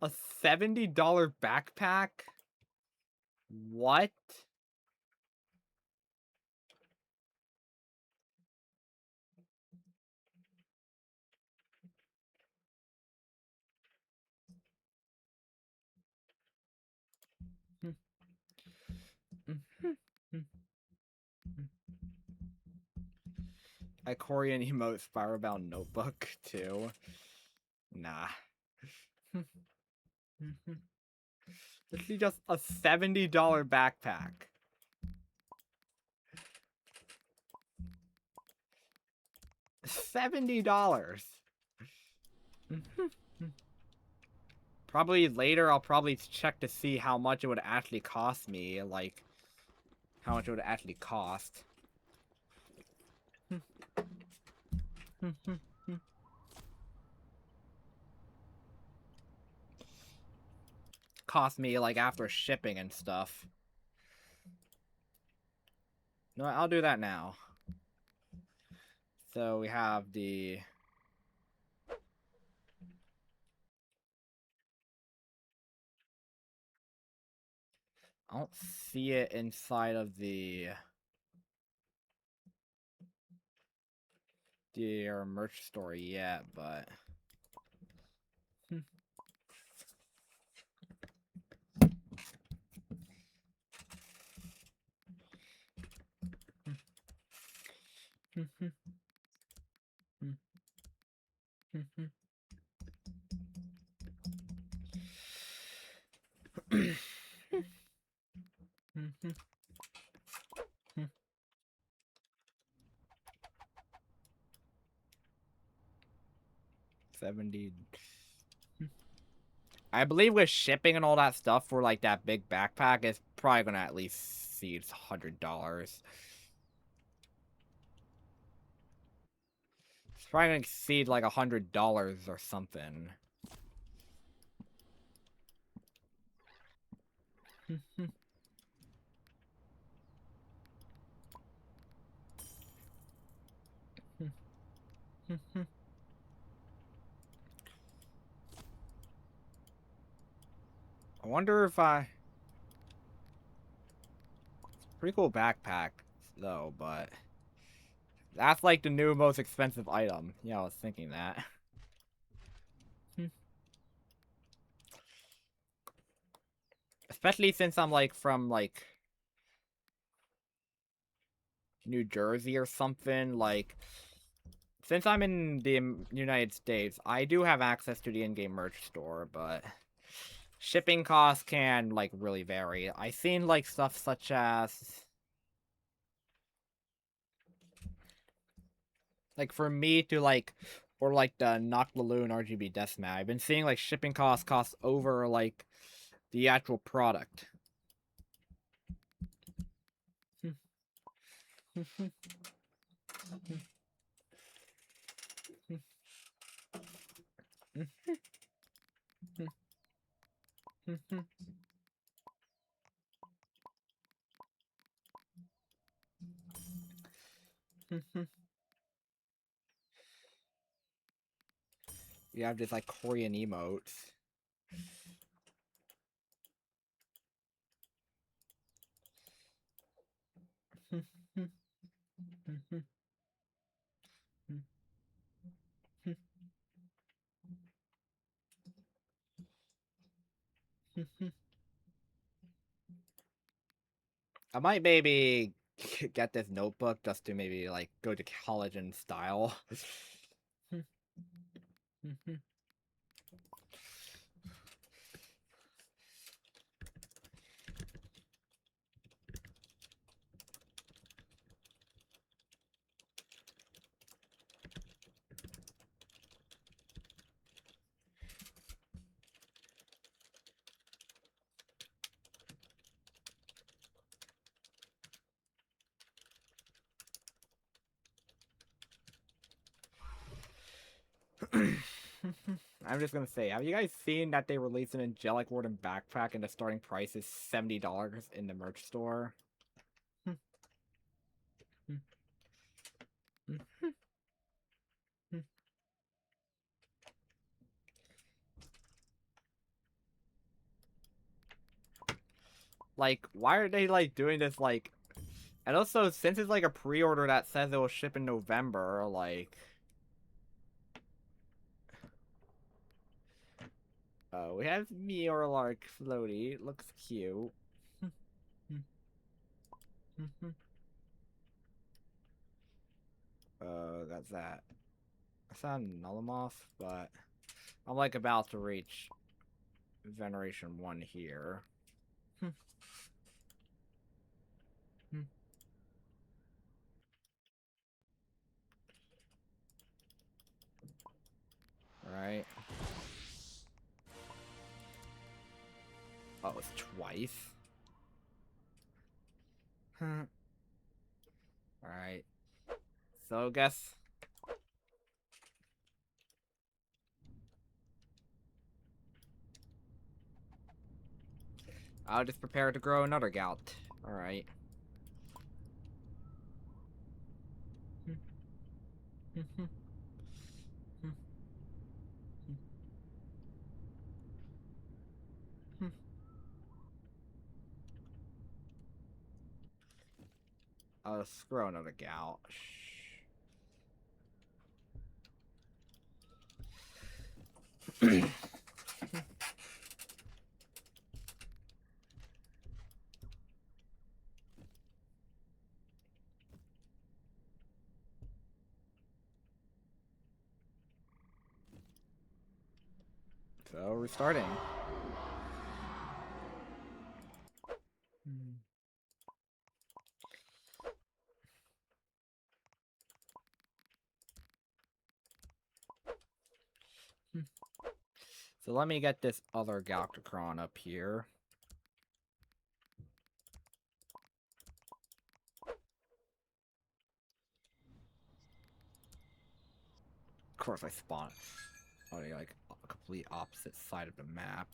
A $70 backpack? What? Icorian emote Spiralbound notebook too. Nah. This is just a $70 backpack. $70. Probably later I'll probably check to see how much it would actually cost me, like how much it would actually cost. Cost me like after shipping and stuff. No, I'll do that now. So we have the I don't see it inside of the merch store yet, but $70. I believe with shipping and all that stuff for like that big backpack, it's probably gonna at least exceed $100. It's probably gonna exceed like $100 or something. I wonder if I... Pretty cool backpack, though, but... That's like the new most expensive item. Yeah, I was thinking that. Especially since I'm like from like... New Jersey or something, like... Since I'm in the United States, I do have access to the in-game merch store, but... Shipping costs can, like, really vary. I've seen, like, stuff such as... Like, for me to, like... Or, like, the Knock-Laloon RGB Deathmatch, I've been seeing, like, shipping costs over, like, the actual product. You have just, like, Korean emotes. I might maybe get this notebook just to maybe, like, go to college in style. I'm just gonna say, have you guys seen that they released an Angelic Warden backpack and the starting price is $70 in the merch store? Like, why are they, like, doing this, like... And also, since it's, like, a pre-order that says it will ship in November, like... Oh, we have Meorlark floaty. It looks cute. That's that. It's not Nullamoth, but... I'm, like, about to reach Veneration 1 here. Right. Oh, it's twice? Alright. So, guess... I'll just prepare to grow another gout. Alright. I'll just grow another gout. So, restarting. So let me get this other Galacticron up here. Of course I spawn on a complete opposite side of the map.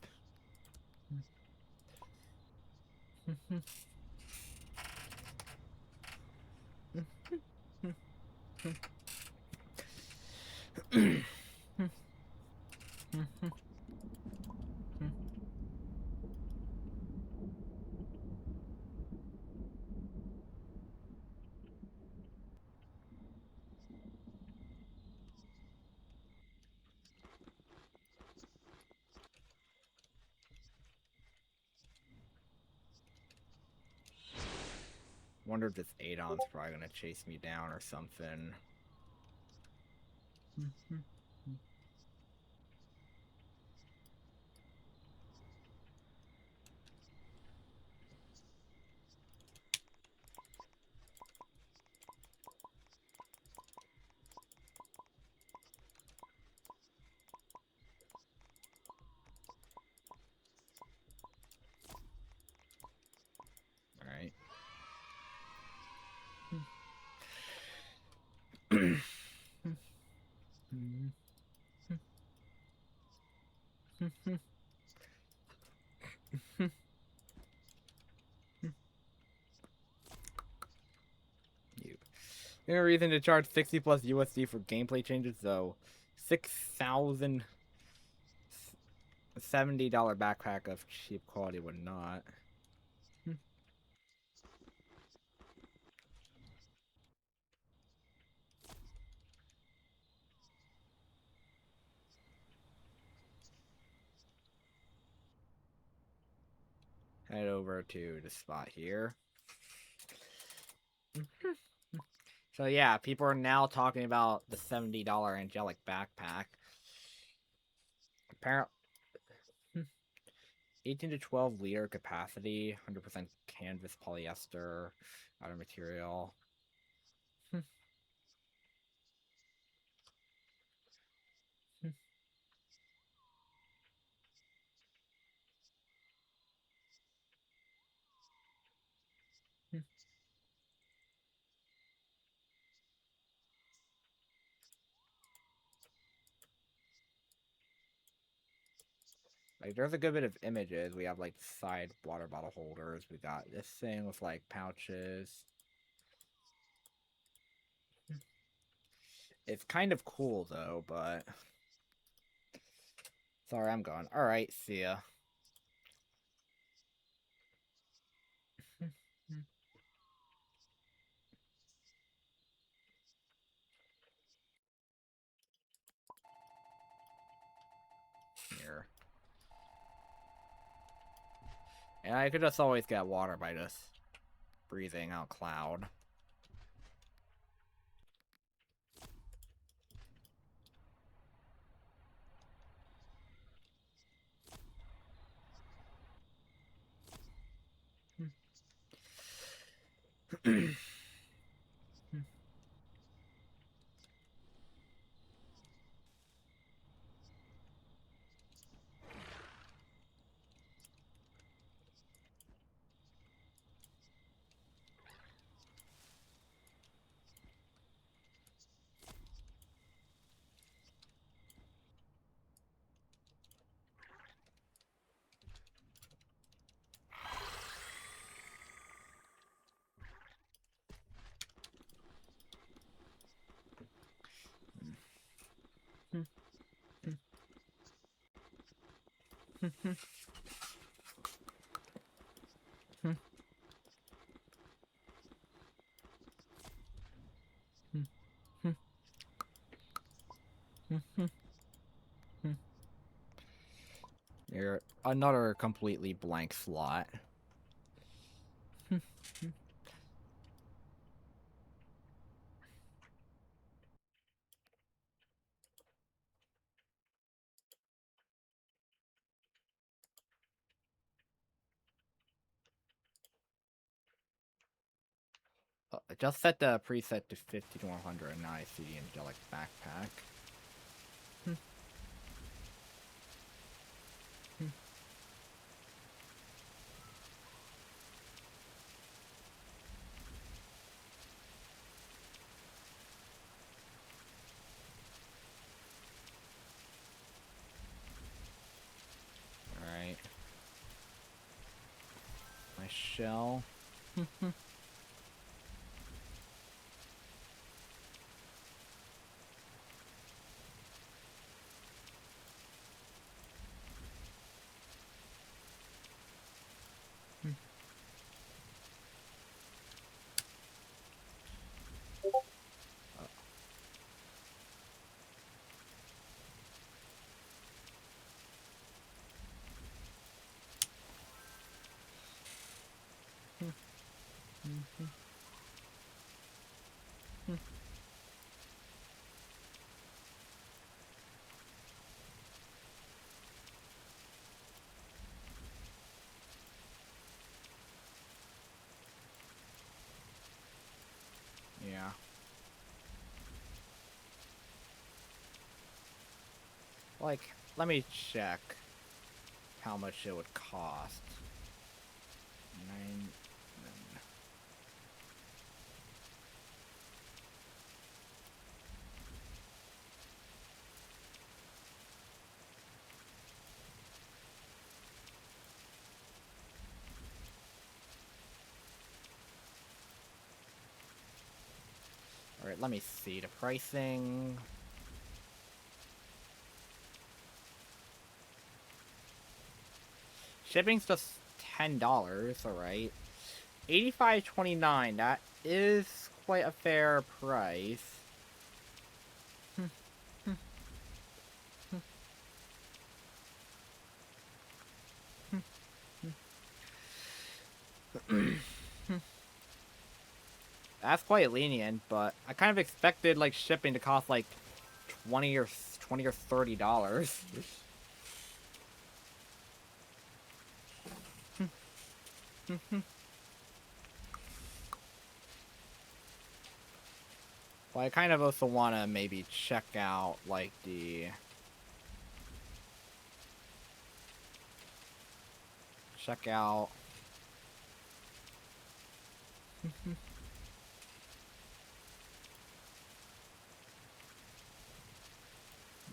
Wonder if this Adon's probably gonna chase me down or something. Alright. No reason to charge 60 plus USD for gameplay changes, though. $6,070 backpack of cheap quality would not. Head over to the spot here. So yeah, people are now talking about the $70 angelic backpack. Apparently, 18 to 12 liter capacity, 100% canvas polyester, outer material. Like, there's a good bit of images. We have, like, side water bottle holders. We got this thing with, like, pouches. It's kind of cool, though, but... Sorry, I'm gone. Alright, see ya. Here. And I could just always get water by just breathing out cloud. You're another completely blank slot. Just set the preset to 50 to 100 and now I see the angelic backpack. shell. Yeah. Like, let me check how much it would cost. 9. Alright, let me see the pricing. Shipping's just $10, alright. $85.29, that is quite a fair price. That's quite lenient, but I kind of expected like shipping to cost like 20 or $30. Well, I kind of also want to maybe check out like the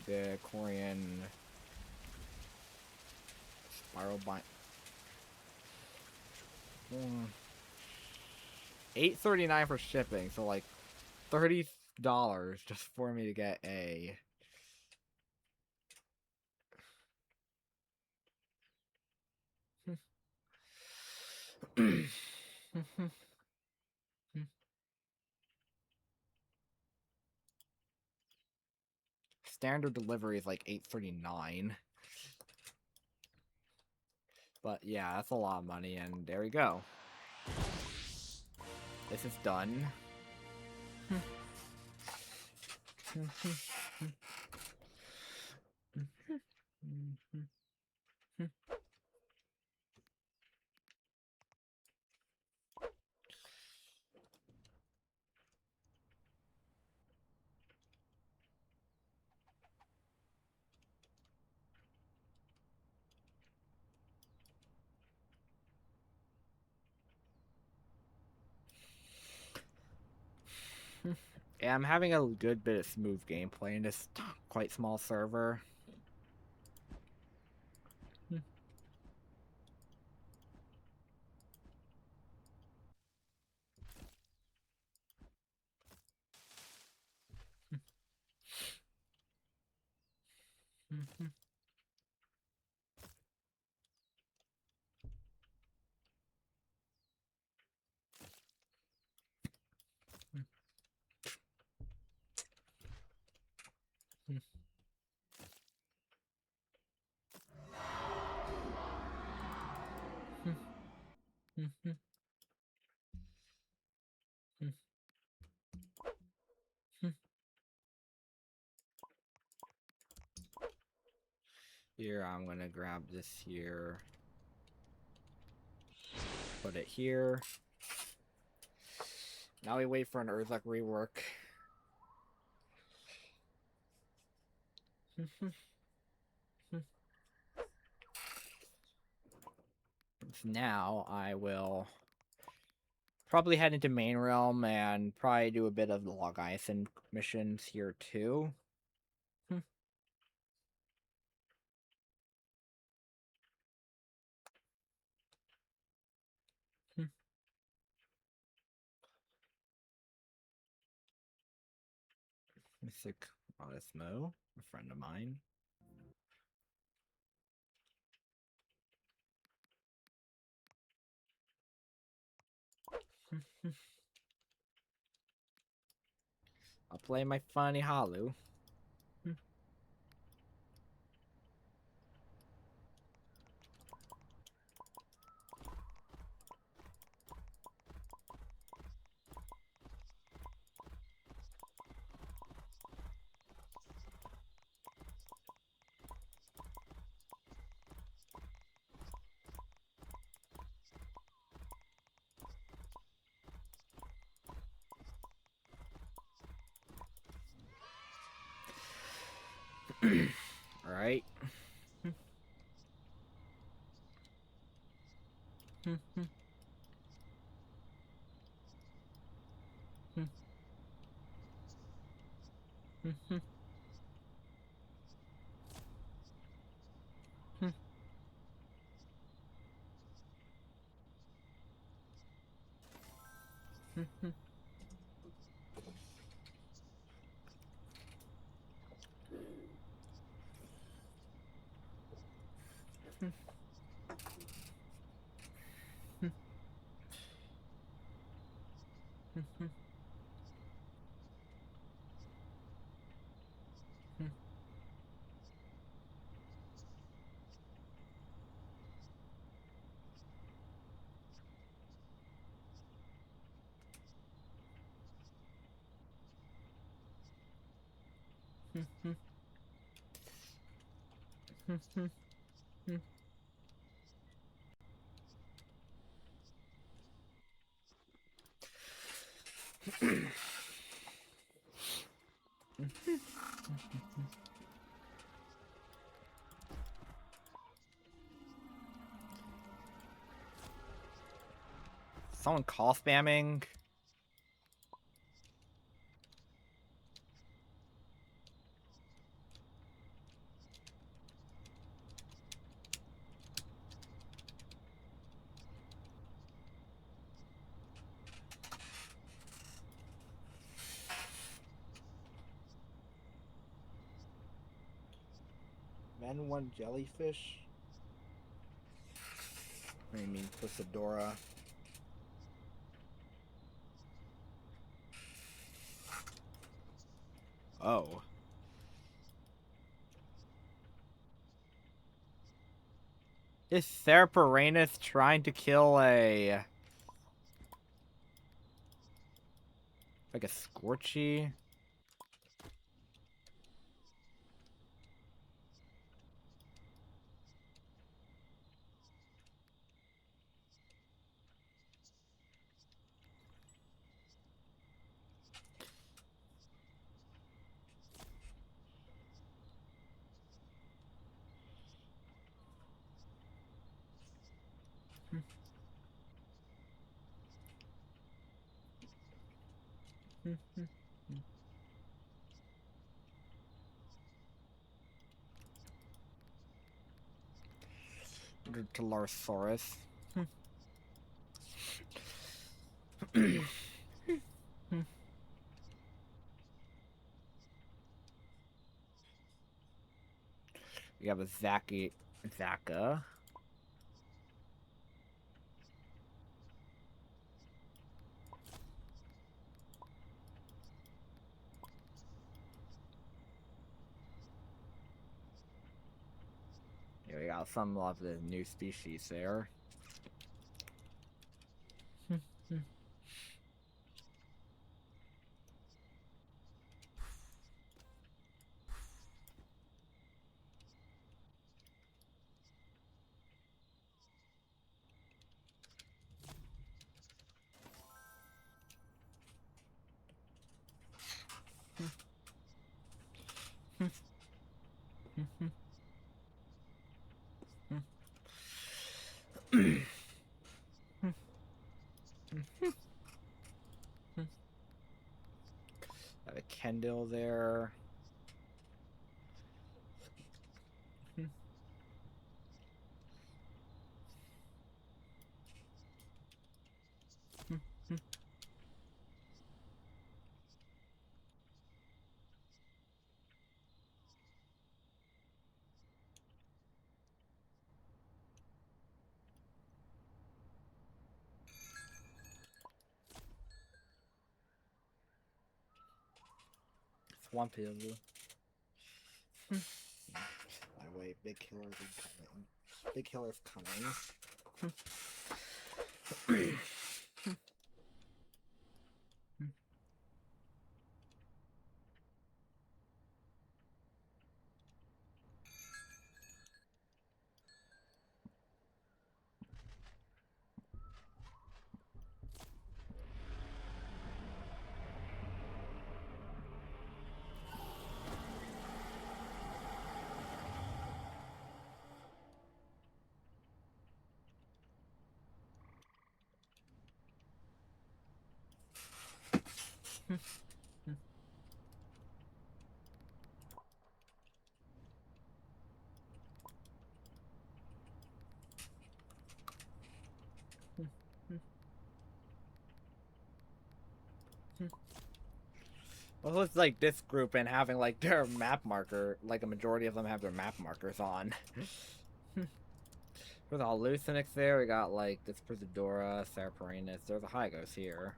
the Korean spiral bind. $8.39 for shipping, so like $30 just for me to get a. Standard delivery is like $8.39. But yeah, that's a lot of money, and there we go. This is done. Yeah, I'm having a good bit of smooth gameplay in this quite small server. Here, I'm gonna grab this here. Put it here. Now we wait for an Urzak rework. Now I will probably head into main realm and probably do a bit of the Log Ison missions here too. Mystic Osmo, a friend of mine. I'll play my funny Halu. All right. Someone call spamming. Men want jellyfish? What do you mean, Pussadora? Oh. Is Serperanus trying to kill a... like a Scorchy? To Larsaurus. We have a Zaka. Yeah, we got some of the new species there. Have a Kendall there. want to. My way, big killers incoming. Big killers coming. Well, it's like this group and having like their map marker, like a majority of them have their map markers on. For the hallucinics there, we got like this Prisadora, Saraparinus, there's a Hygos here.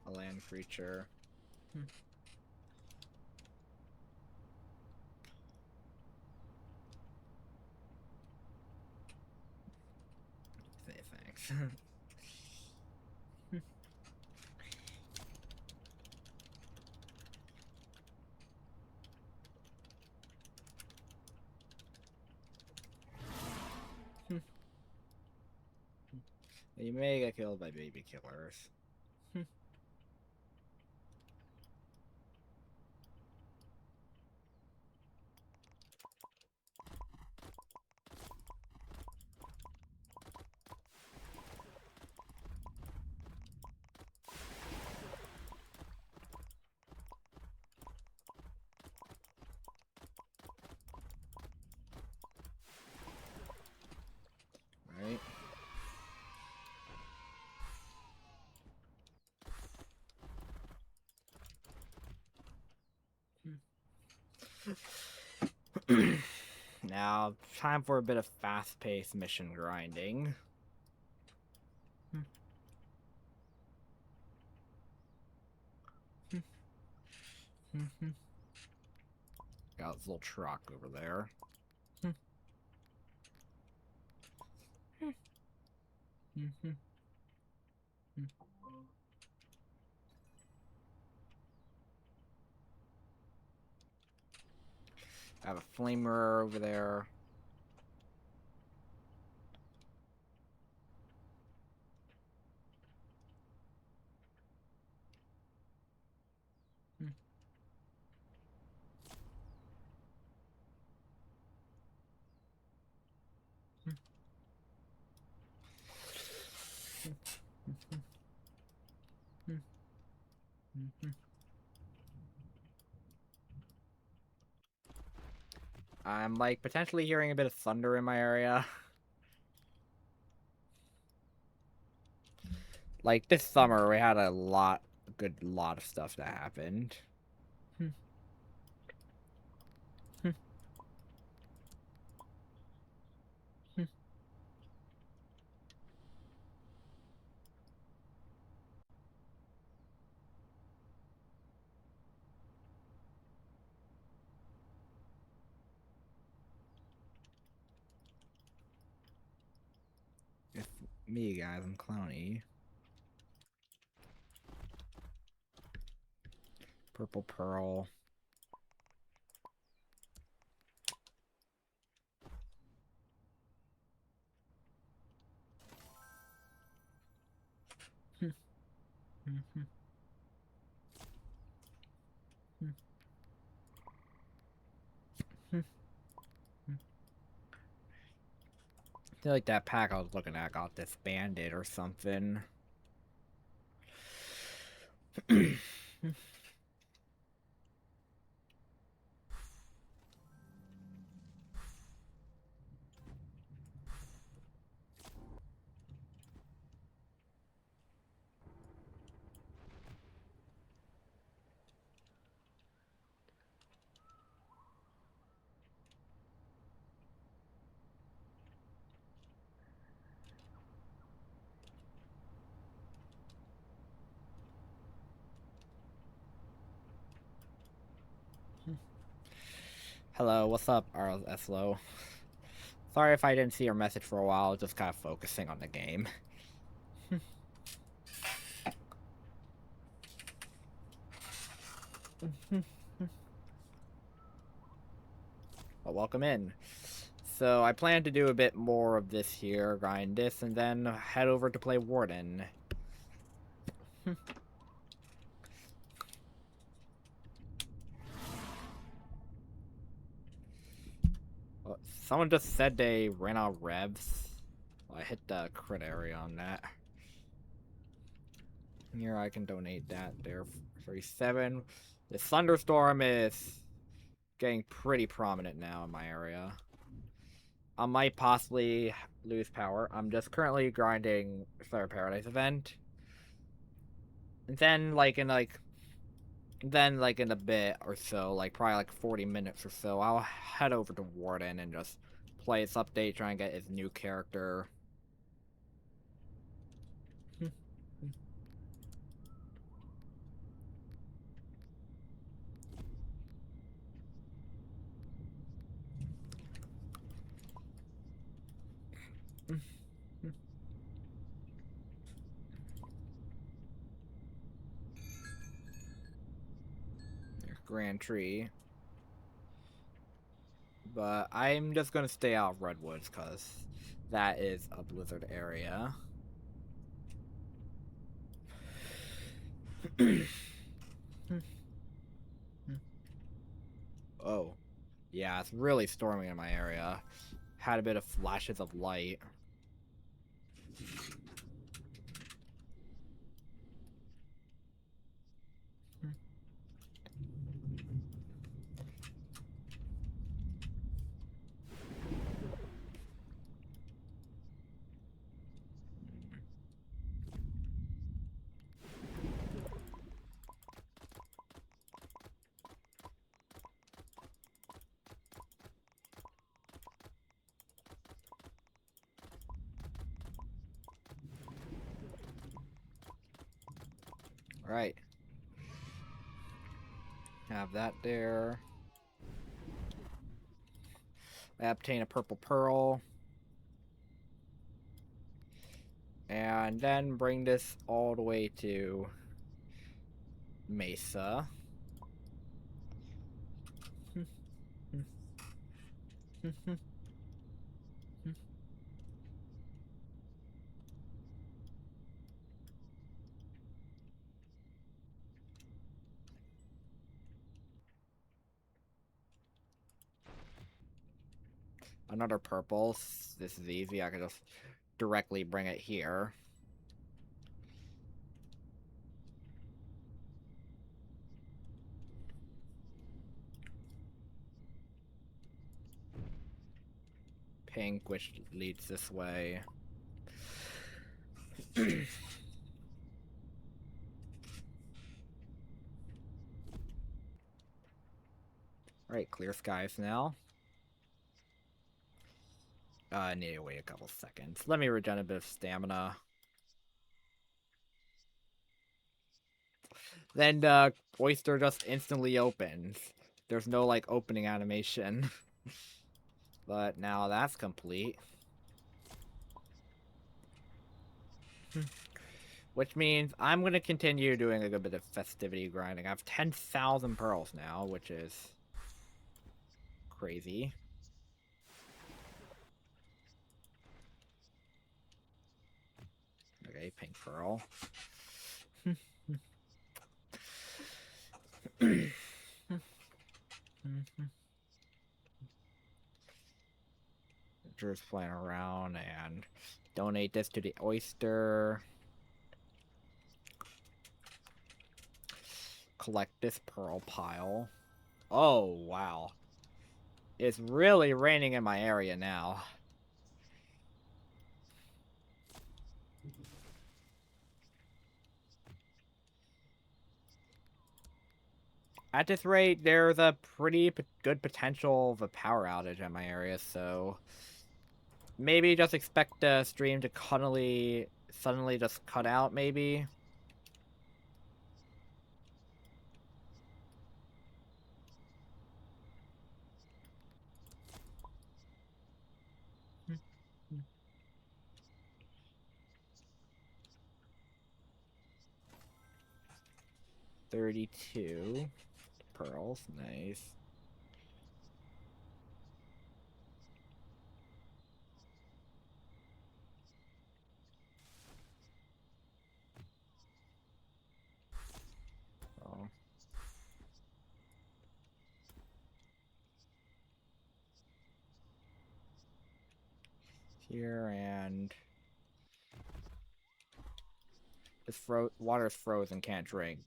A land creature. Say thanks. You may get killed by baby killers. Right? Now, time for a bit of fast-paced mission grinding. Got this little truck over there. I have a flamer over there. I'm like potentially hearing a bit of thunder in my area. Like this summer, we had a good lot of stuff that happened. It's me, guys. I'm Clowny. Purple Pearl. I feel like that pack I was looking at got disbanded or something. Hello, what's up, RSLO? Sorry if I didn't see your message for a while, just kind of focusing on the game. Well, welcome in. So I plan to do a bit more of this here, grind this, and then head over to play Warden. Well, someone just said they ran out of revs. Well, I hit the crit area on that. Here I can donate that there. 37. The thunderstorm is getting pretty prominent now in my area. I might possibly lose power. I'm just currently grinding Fire Paradise event. And then in a bit or so, like probably like 40 minutes or so, I'll head over to Warden and just play his update, try and get his new character. Grand Tree. But I'm just gonna stay out of Redwoods because that is a blizzard area. Oh. Yeah, it's really storming in my area. Had a bit of flashes of light. Alright. Have that there. I obtain a purple pearl. And then bring this all the way to Mesa. Another purple. This is easy. I can just directly bring it here. Pink, which leads this way. Alright, clear skies now. I need to wait a couple seconds. Let me regen a bit of stamina. Then the oyster just instantly opens. There's no, like, opening animation. But now that's complete. Which means I'm going to continue doing a good bit of festivity grinding. I have 10,000 pearls now, which is crazy. Okay, pink pearl. Drew's playing around and donate this to the oyster. Collect this pearl pile. Oh, wow. It's really raining in my area now. At this rate, there's a pretty good potential of a power outage in my area, so maybe just expect the stream to suddenly just cut out, maybe. Hmm. 32 pearls, nice. Oh. Here, and this water's frozen, can't drink,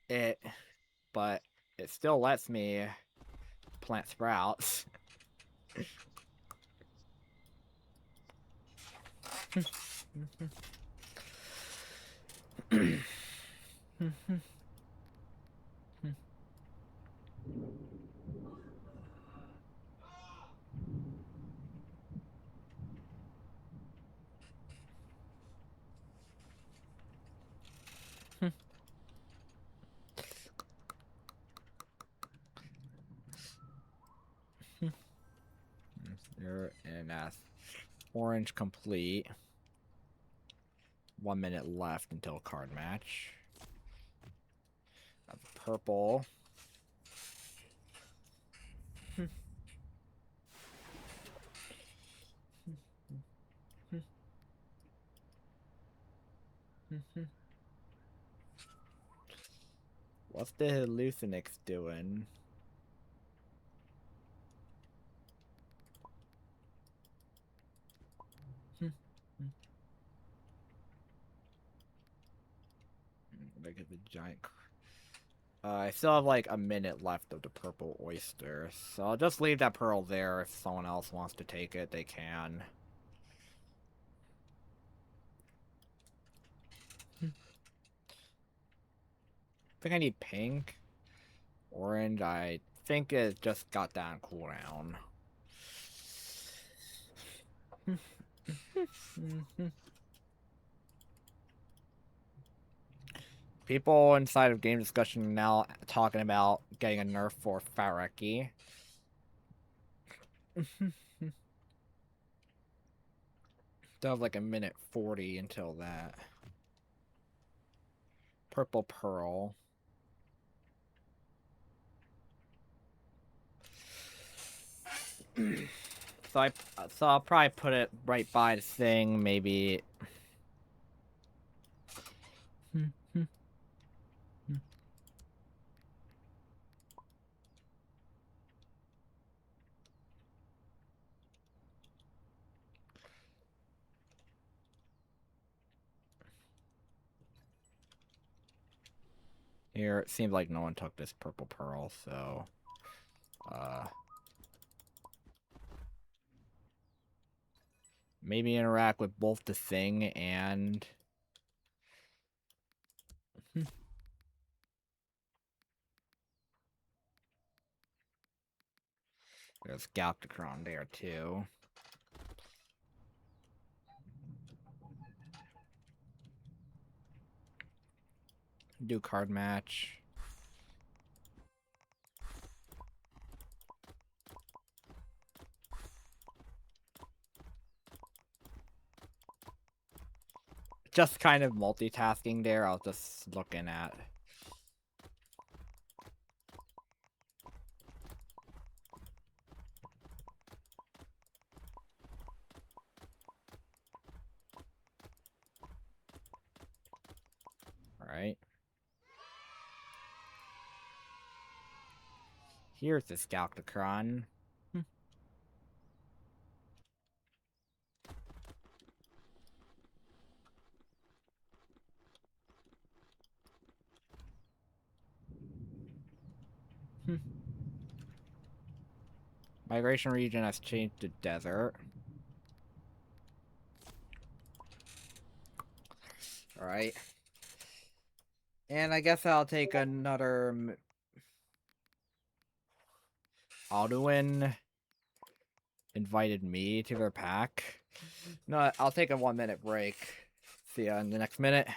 it but it still lets me plant sprouts. There, and that's orange complete. 1 minute left until card match. That's purple. What's the hallucinix doing? Look at the giant. I still have like a minute left of the purple oyster, so I'll just leave that pearl there. If someone else wants to take it, they can. I think I need pink. Orange, I think it just got that on cooldown. People inside of game discussion now talking about getting a nerf for Fareki. Still have like a minute 40 until that. Purple pearl. So I'll probably put it right by the thing, maybe. Here, it seems like no one took this purple pearl, so maybe interact with both the thing and there's Galacticron there too. Do card match. Just kind of multitasking there. I was just looking at. All right. Here's the Galacticron. Migration region has changed to desert. Alright. And I guess I'll take another... Alduin invited me to their pack. No, I'll take a 1-minute break. See ya in the next minute.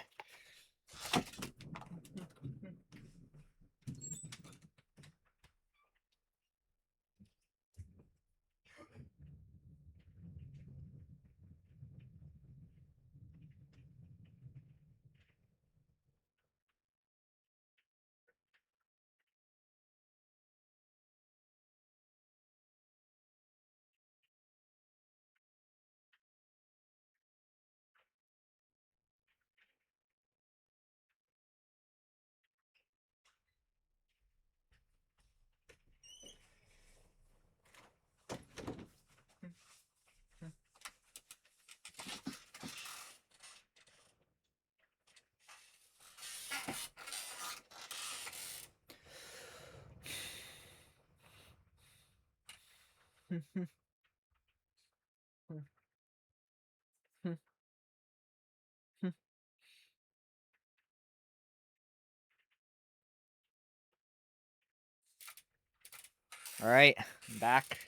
Alright, I'm back.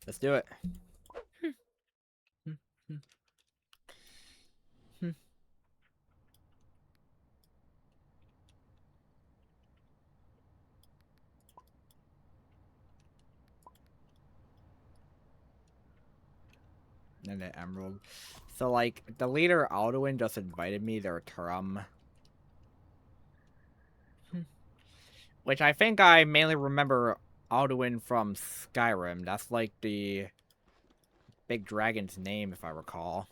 Let's do it. And the emerald. So, like, the leader Alduin just invited me their Turum. Which I think I mainly remember Alduin from Skyrim. That's like the big dragon's name, if I recall.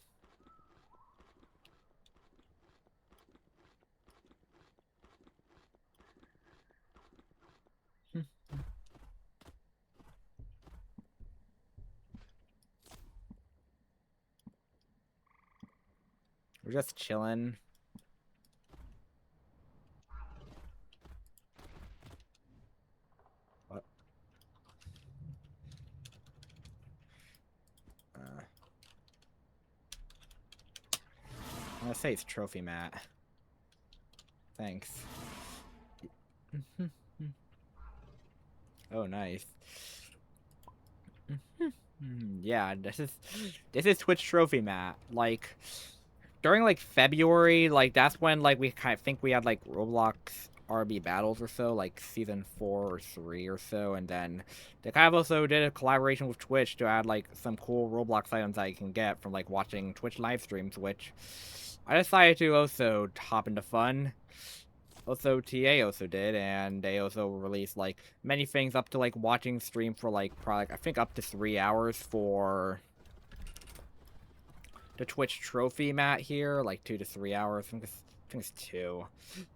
We're just chilling. What? I'm gonna say it's trophy mat. Thanks. Oh, nice. Yeah, this is Twitch trophy mat. Like, during like February, like that's when like we kind of think we had like Roblox RB battles or so, like season 4 or 3 or so, and then they kind of also did a collaboration with Twitch to add like some cool Roblox items that you can get from like watching Twitch live streams, which I decided to also hop into fun. Also, TA also did, and they also released like many things up to like watching stream for like probably I think up to 3 hours for the Twitch trophy mat here, like 2 to 3 hours. I think it's 2,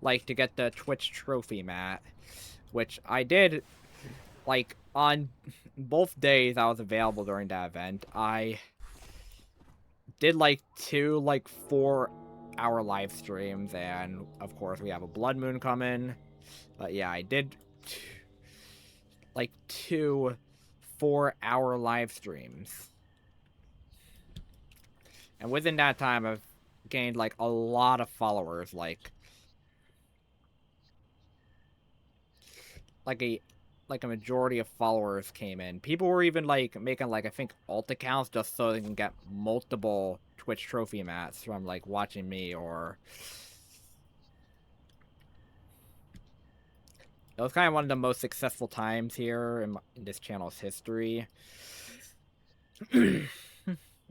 like to get the Twitch trophy mat, which I did like on both days I was available during that event. I did like 2 like 4-hour live streams, and of course we have a blood moon coming. But yeah, I did like 2 4-hour live streams. And within that time, I've gained, like, a lot of followers, like a majority of followers came in. People were even, like, making, like, I think alt accounts just so they can get multiple Twitch trophy mats from, like, watching me, or... It was kind of one of the most successful times here in this channel's history.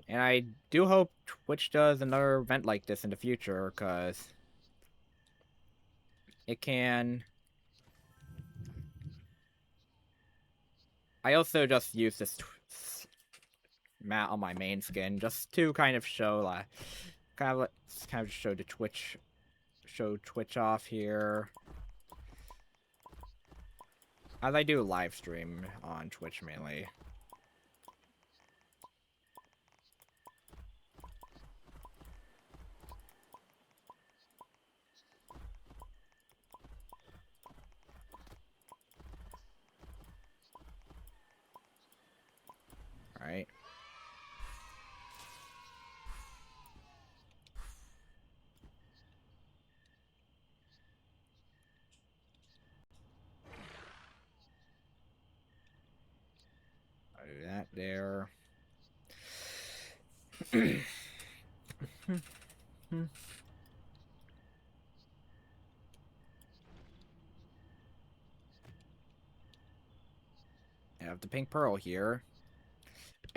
And I do hope Twitch does another event like this in the future, because it can... I also just use this mat on my main skin just to kind of show, kind of show Twitch off here. As I do live stream on Twitch mainly. Right. I'll do that there. I have the pink pearl here.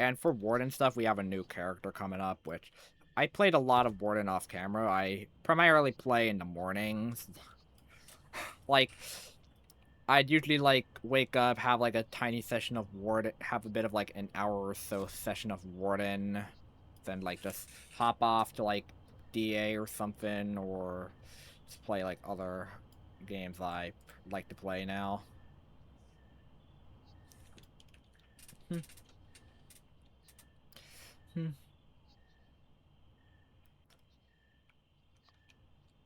And for warden stuff, we have a new character coming up, which I played a lot of warden off camera. I primarily play in the mornings. Like, I'd usually like wake up, have like a tiny session of warden, have a bit of like an hour or so session of warden, then like just hop off to like DA or something, or just play like other games I like to play now.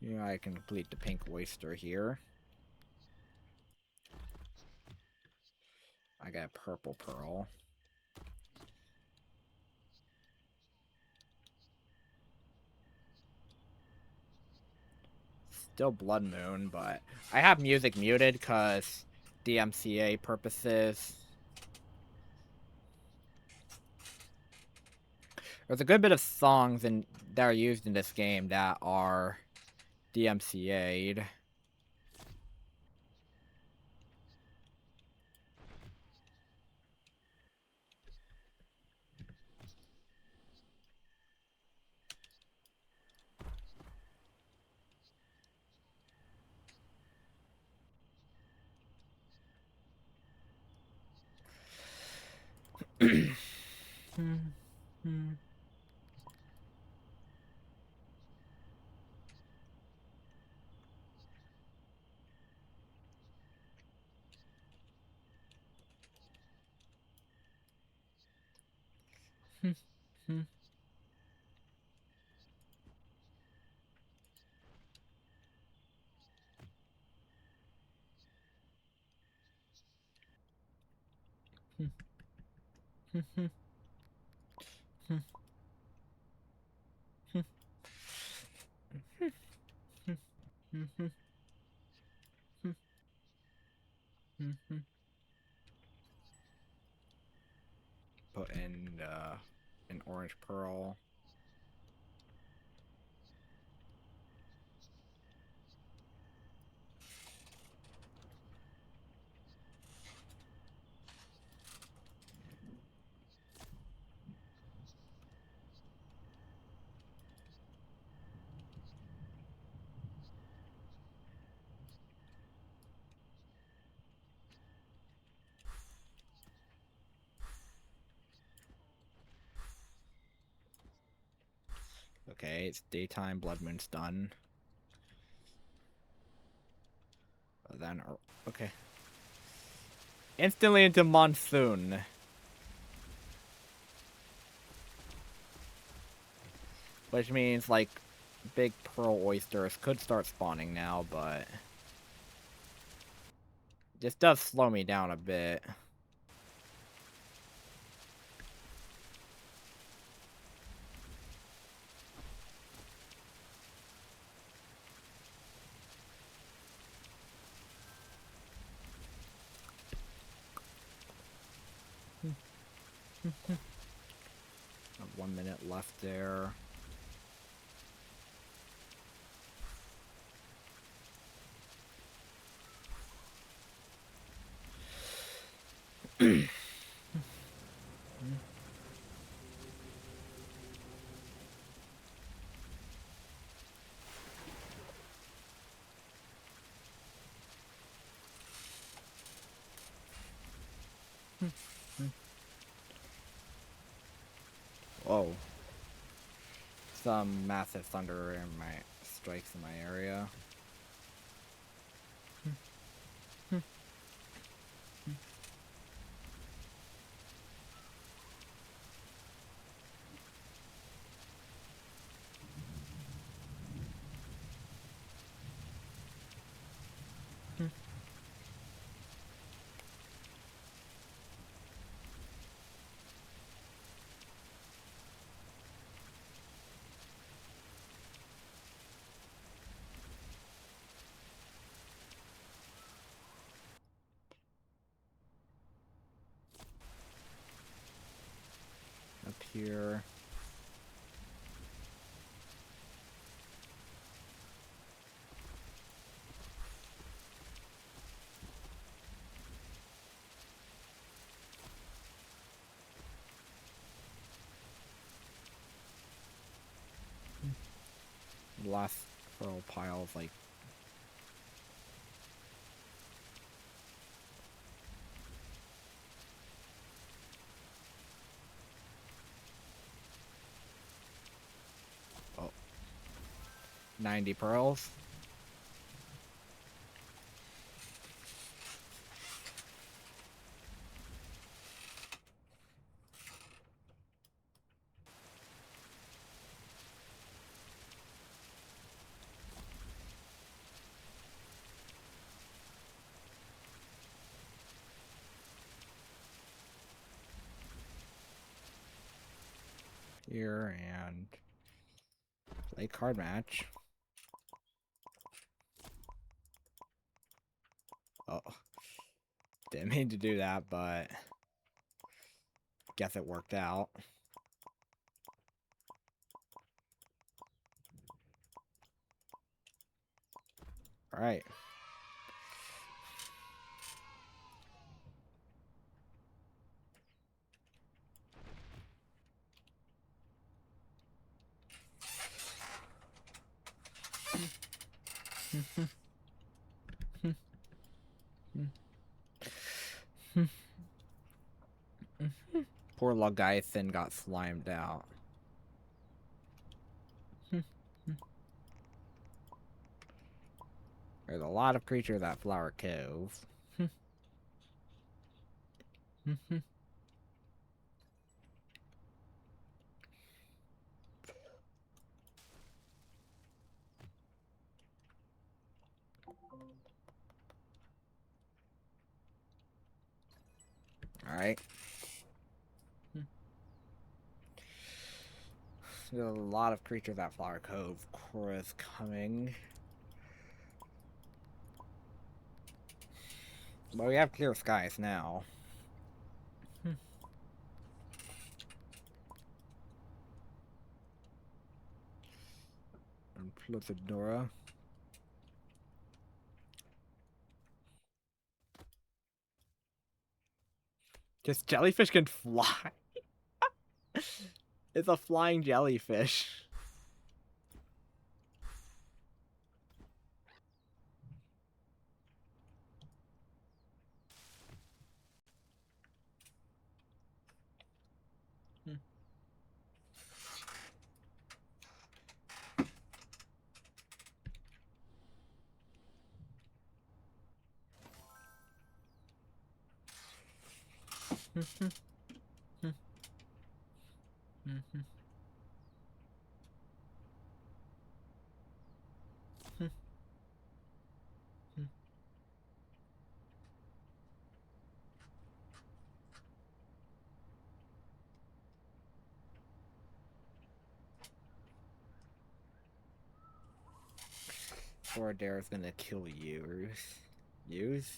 Yeah, I can complete the pink oyster here. I got a purple pearl. Still blood moon, but I have music muted because DMCA purposes. There's a good bit of songs that are used in this game that are DMCA'd. Put in an orange pearl. Okay, it's daytime, blood moon's done. Then, okay. Instantly into monsoon. Which means, like, big pearl oysters could start spawning now, but this does slow me down a bit. Have 1 minute left there. Whoa. Some massive thunder in my strikes in my area. here. The last little pile of like oh 90 pearls. Here and play card match. Oh, didn't mean to do that, but guess it worked out. All right. Poor Leviathan got slimed out. There's a lot of creatures at Flower Cove. Alright. There's a lot of creatures at Flower Cove. Cora's coming. But we have clear skies now. And Pluthodora. This jellyfish can fly. It's a flying jellyfish. Dara's gonna kill you. Use?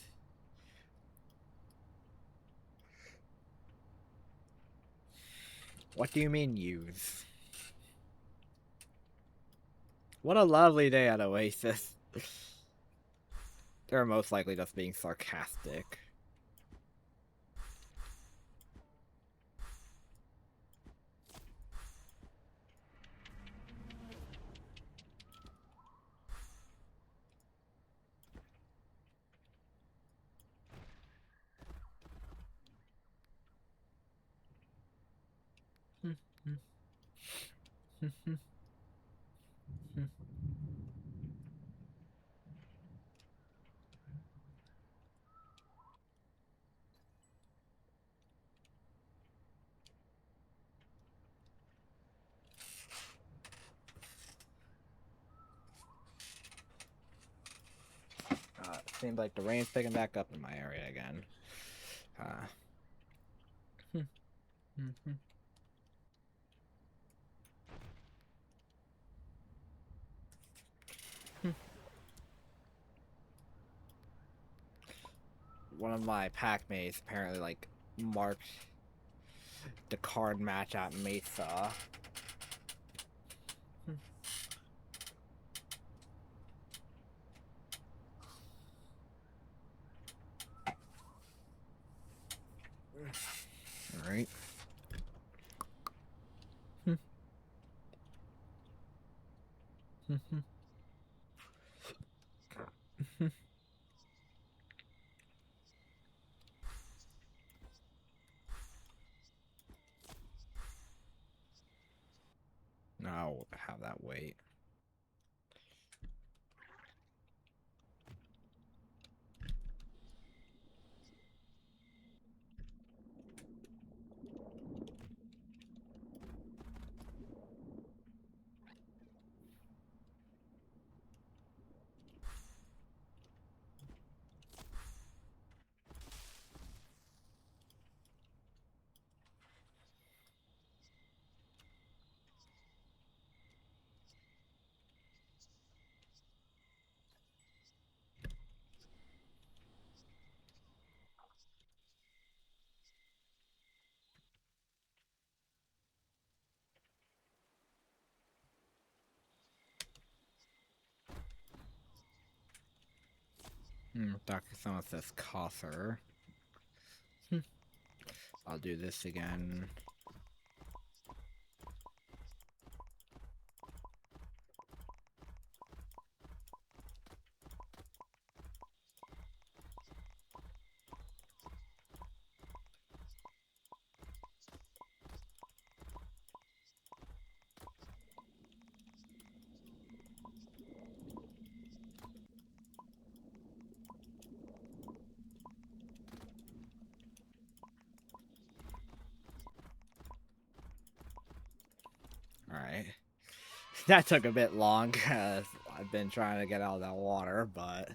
What do you mean, use? What a lovely day at Oasis. They're most likely just being sarcastic. Seems like the rain's picking back up in my area again. One of my pack mates apparently like marked the card match at Mesa. All right. Now have that wait. Dr. Someone says CoS. I'll do this again. Alright. That took a bit long, because I've been trying to get out of that water, but...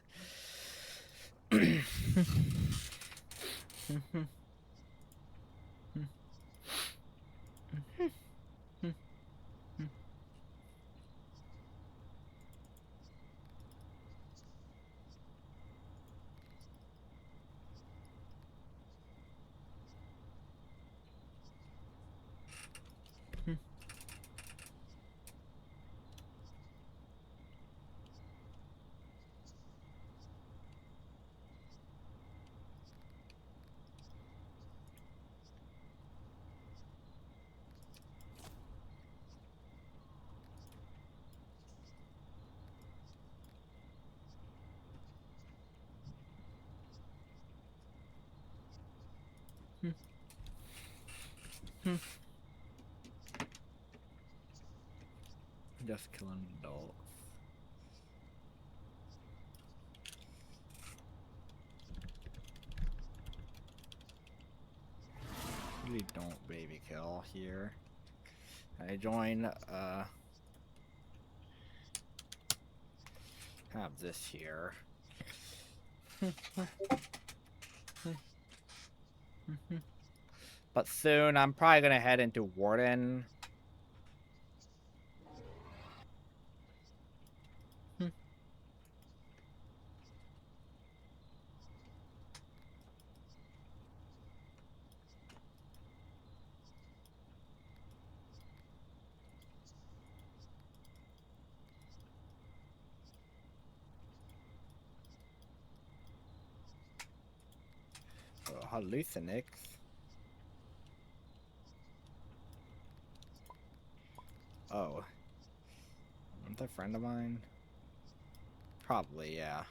Just killing adults. Really don't baby kill here. I join, have this here. But soon, I'm probably gonna head into Warden. Hallucinix. Oh. Isn't that a friend of mine? Probably, yeah.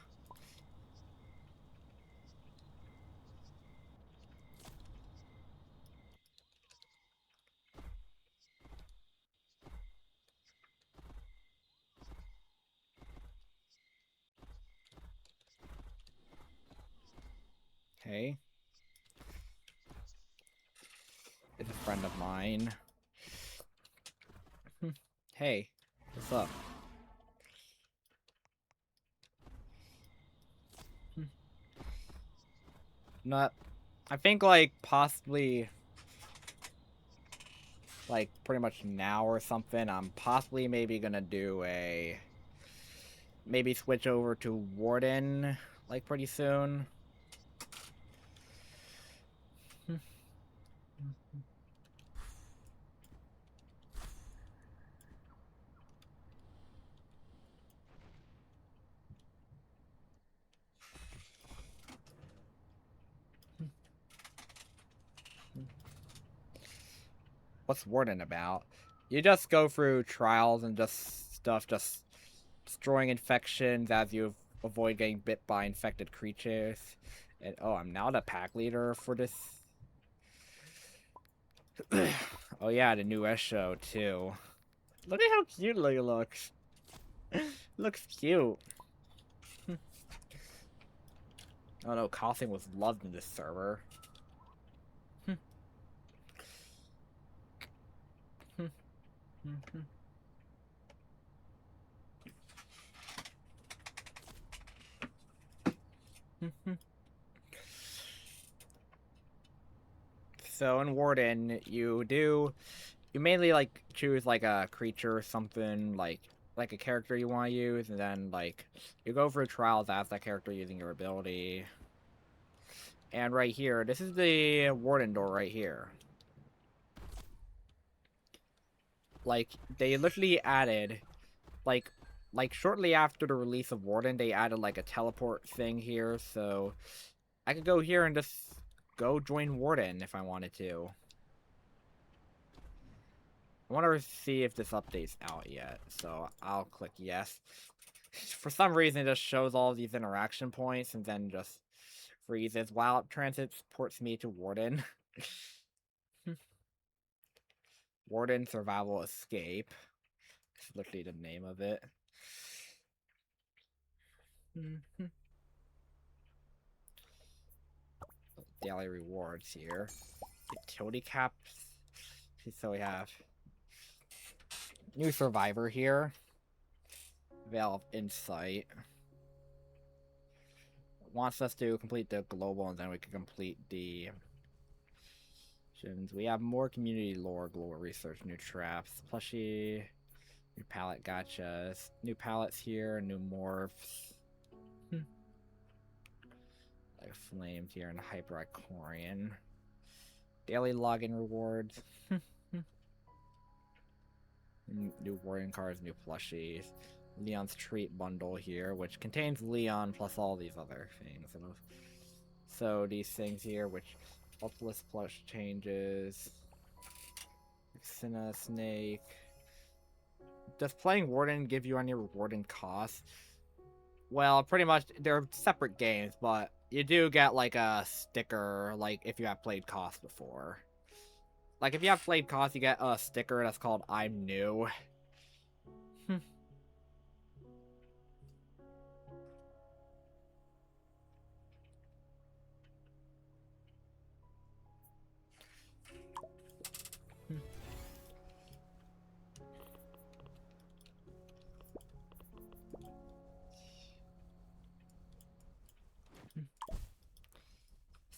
Hey. It's a friend of mine. Hey. What's up? Not... I think, like, possibly... like, pretty much now or something, I'm possibly maybe gonna do a... maybe switch over to Warden, like, pretty soon. what's Warden about? You just go through trials and just destroying infections as you avoid getting bit by infected creatures. And oh, I'm now the pack leader for this. Oh yeah, the new S show too. Look at how cute it looks. Looks cute. Oh no, coughing was loved in this server. So in Warden, you mainly like choose like a creature or something like a character you want to use, and then like you go through trials as that character using your ability. And right here, this is the Warden door right here. Like they literally added like shortly after the release of Warden, they added like a teleport thing here, so I could go here and just go join Warden if I wanted to. I want to see if this update's out yet, so I'll click yes. For some reason, it just shows all these interaction points and then just freezes while it transports me to Warden. Warden Survival Escape. It's literally the name of it. Daily rewards here. Utility caps. So we have new survivor here. Veil of Insight. Wants us to complete the global, and then we can complete the. We have more community lore, global research, new traps, plushie, new palette gotchas, new palettes here, new morphs. Like flames here and hyper icorian. Daily login rewards. New warden cards, new plushies. Leon's treat bundle here, which contains Leon plus all these other things. So these things here, which Ultimus plush changes. Xena Snake. Does playing Warden give you any reward in CoS? Well, pretty much they're separate games, but you do get like a sticker, like if you have played CoS before. Like if you have played CoS, you get a sticker that's called I'm New.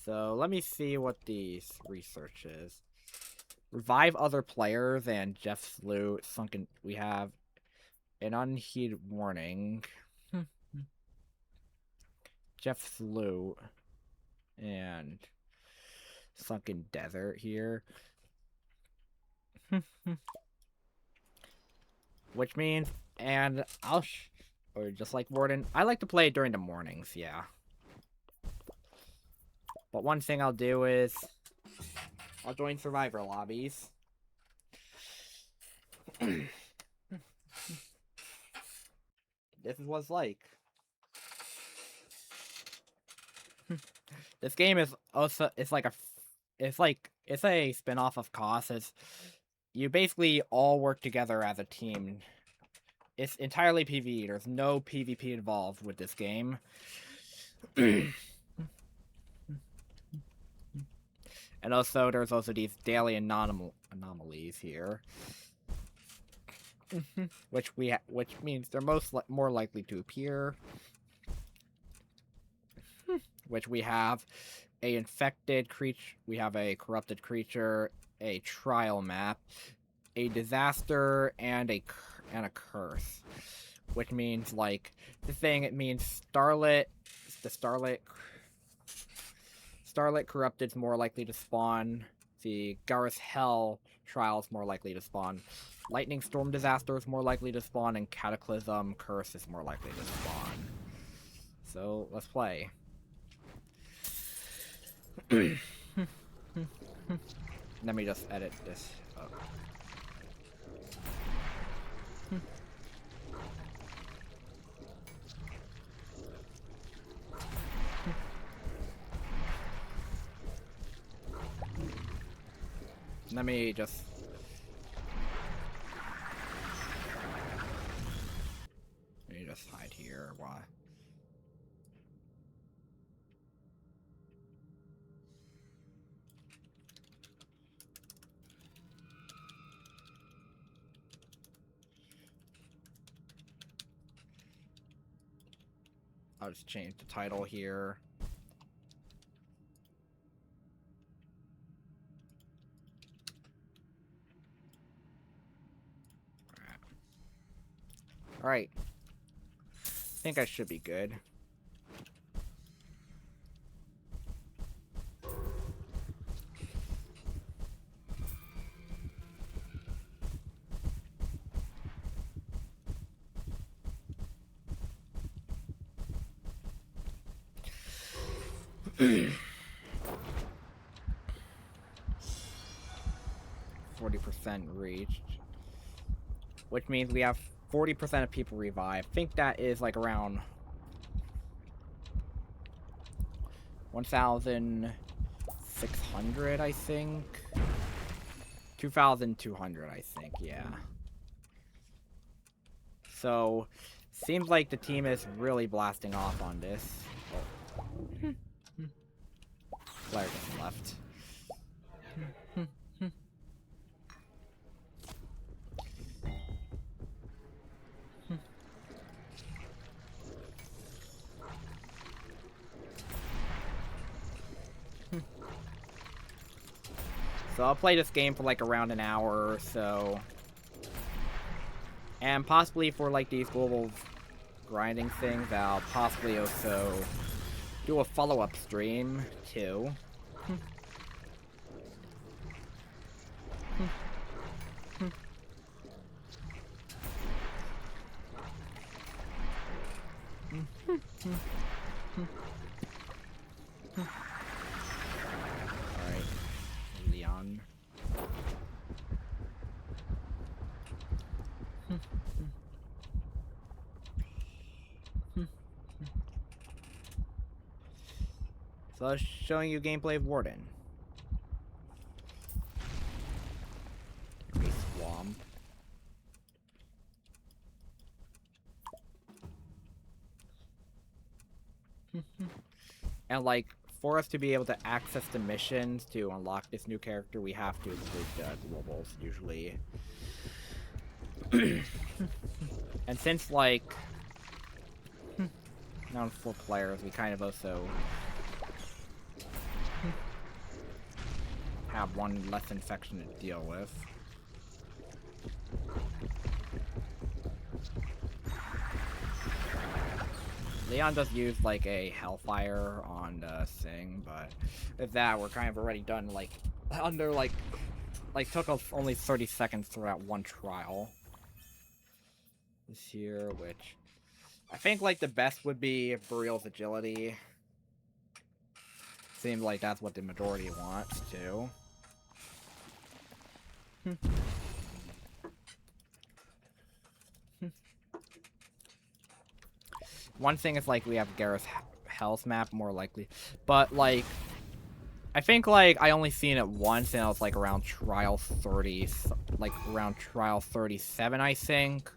So let me see what these research is. Revive other players and Jeff's loot. Sunken. We have an unheeded warning. Jeff's loot and sunken desert here. Which means, and or just like Warden, I like to play it during the mornings, yeah. But one thing I'll do is I'll join survivor lobbies. This is what it's like. This game is also it's a spin-off of CoS. You basically all work together as a team. It's entirely PvE. There's no PvP involved with this game. And also, there's also these daily anomalies here, which means they're more likely to appear. Which we have a infected creature, we have a corrupted creature, a trial map, a disaster, and a curse. Which means like it means Starlit Corrupted is more likely to spawn. The Garrus Hell Trial is more likely to spawn. Lightning Storm Disaster is more likely to spawn, and Cataclysm Curse is more likely to spawn. So let's play. Let me just edit this up. Let me just... Let me just hide here. Why? I'll just change the title here. Alright. I think I should be good. $40% reached. Which means we have 40% of people revive. I think that is like around 1,600, I think. 2,200, I think, yeah. So, seems like the team is really blasting off on this. Oh. Player just left. So I'll play this game for like around an hour or so. And possibly for like these global grinding things, I'll possibly also do a follow-up stream too. Alright, Leon. So I was showing you gameplay of Warden. Swamp. And like, for us to be able to access the missions to unlock this new character, we have to include the globals, usually. And since, like, now 4 players, we kind of also have one less infection to deal with. Leon does use, like, a Hellfire on the thing, but with that, we're kind of already done, like, under, like, took us only 30 seconds throughout one trial. This here, which I think, like, the best would be Burial's Agility. Seems like that's what the majority wants, too. One thing is, like, we have Gareth's health map, more likely. But, like, I think, like, I only seen it once, and it was, like, around trial 30, like, around trial 37, I think.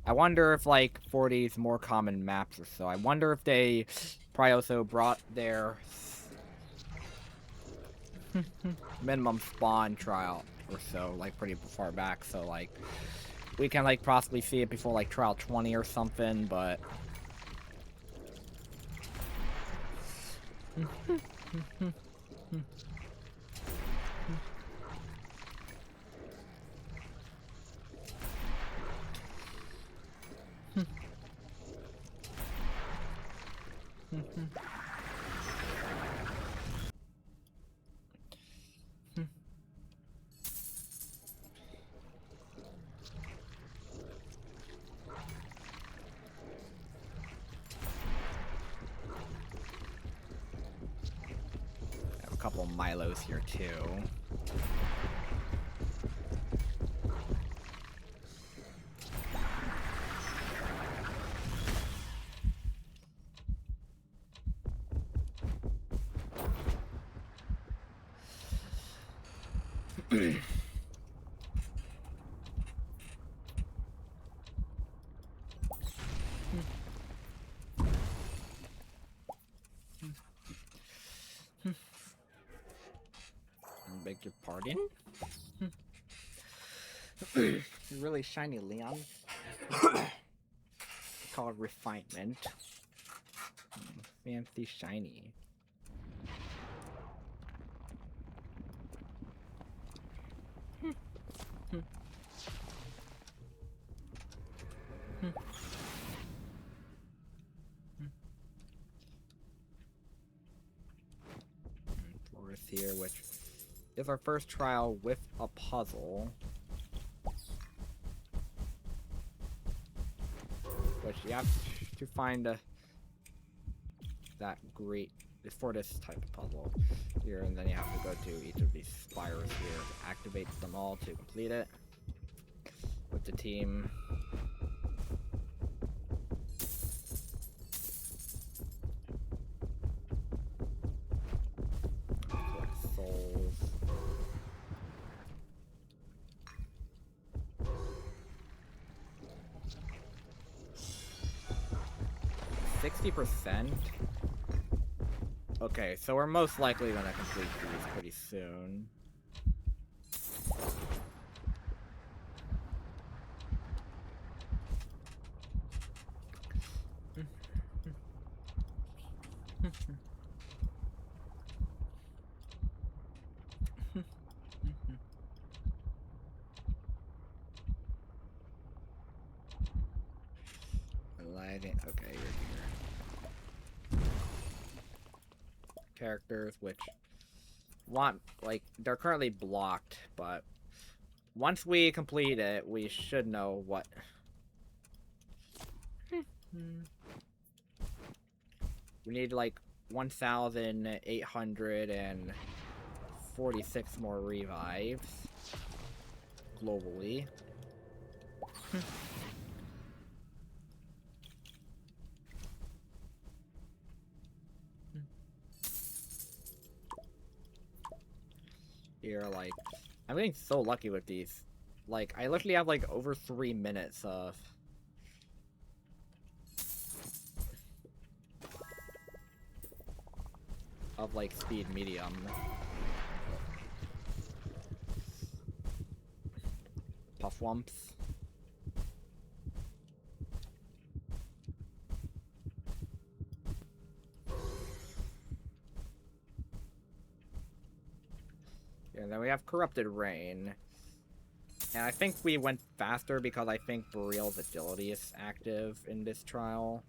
I wonder if, like, for these more common maps or so, I wonder if they probably also brought their minimum spawn trial or so, like, pretty far back, so, like, we can, like, possibly see it before, like, trial 20 or something, but... have a couple of Milos here, too. Beg your pardon? Really shiny, Leon. Called refinement. Fancy shiny. Forest here, which is our first trial with a puzzle. Which you have to find that great for this type of puzzle here, and then you have to go to each of these spires here to activate them all to complete it with the team. Collect souls. 60%? Okay, so we're most likely gonna complete these pretty soon. Lighting. Okay, you're here. Characters, which want, like, they're currently blocked, but once we complete it, we should know what. We need like 1,846 more revives globally. Here, like, I'm getting so lucky with these. Like, I literally have like over 3 minutes of like speed medium. Puffwumps. And then we have Corrupted Rain. And I think we went faster because I think Boreal's agility is active in this trial.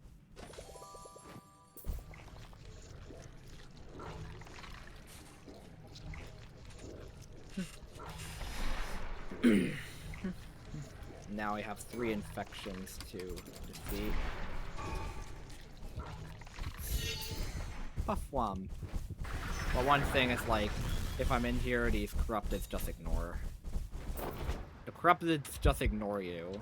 Now we have 3 infections to defeat. Puffwump. But one thing is, like, if I'm in here, these corrupteds just ignore. The corrupteds just ignore you.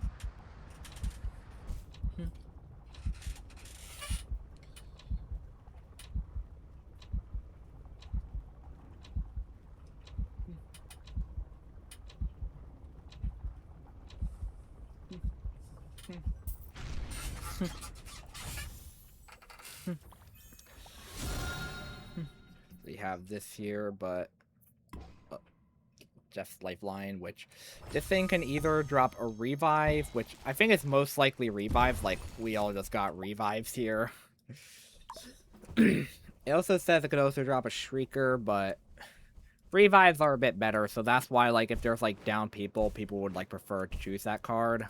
We have this here, but Jeff's Lifeline, which this thing can either drop a revive, which I think is most likely revives, like we all just got revives here. It also says it could also drop a Shrieker, but revives are a bit better, so that's why, like, if there's like down people would like prefer to choose that card.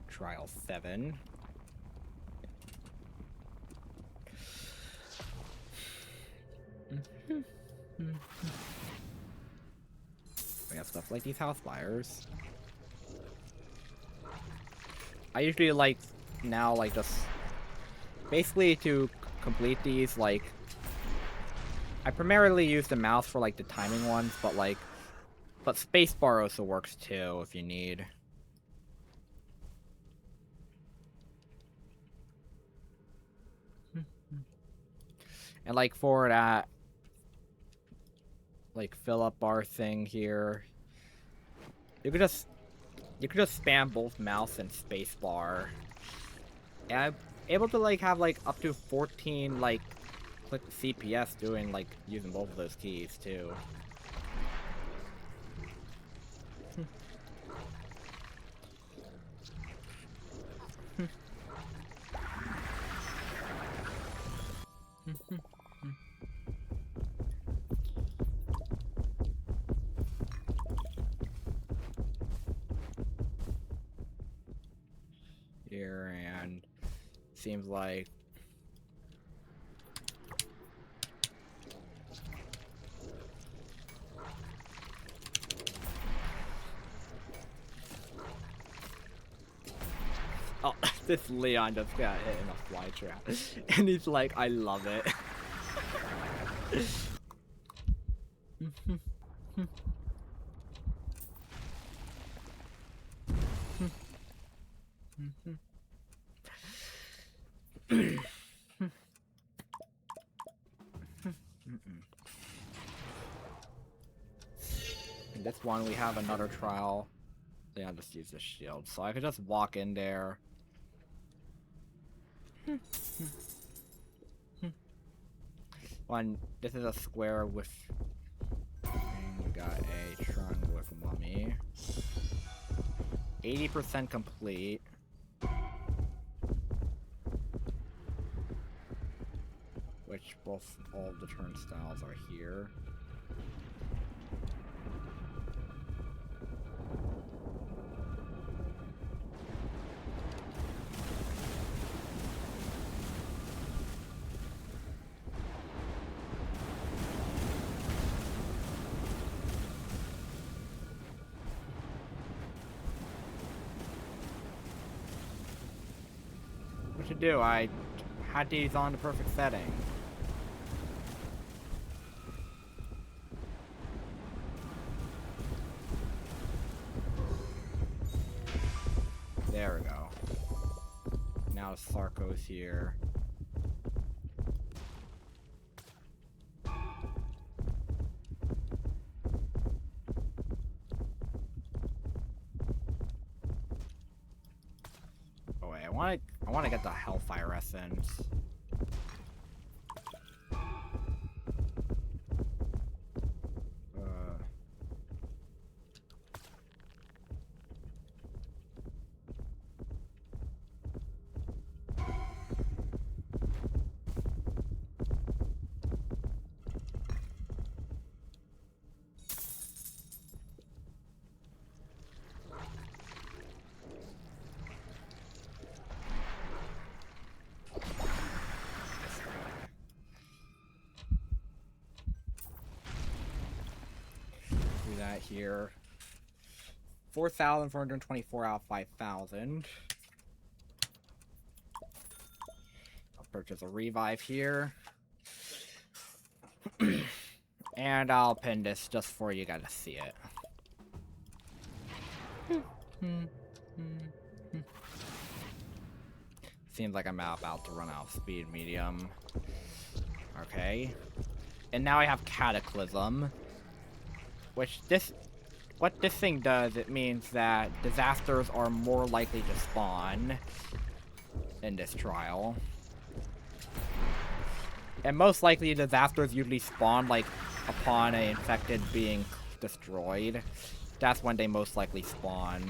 Trial 7. We have stuff like these house fires. I usually like now, like, just basically to complete these, like, I primarily use the mouse for like the timing ones, but like But spacebar also works too if you need. And like for that, like fill up bar thing here, you could just spam both mouse and spacebar. And I'm able to like have like up to 14 like click CPS doing like using both of those keys too. Here, and seems like oh, this Leon just got hit in a fly trap, and he's like, I love it. In this one, we have another trial. Yeah, I'll just use this shield. So I could just walk in there. One, this is a square with... And we got a trunk with mummy. 80% complete. Which both all of the turnstiles are here. What to do? I had these on the perfect setting. There we go. Now Sarko's here. Oh wait, I want to get the Hellfire Essence. That here. 4,424 out of 5,000. I'll purchase a revive here. And I'll pin this just for you guys to see it. Seems like I'm about to run out of speed medium. Okay. And now I have Cataclysm. Which what this thing does, it means that disasters are more likely to spawn in this trial. And most likely disasters usually spawn like upon an infected being destroyed. That's when they most likely spawn.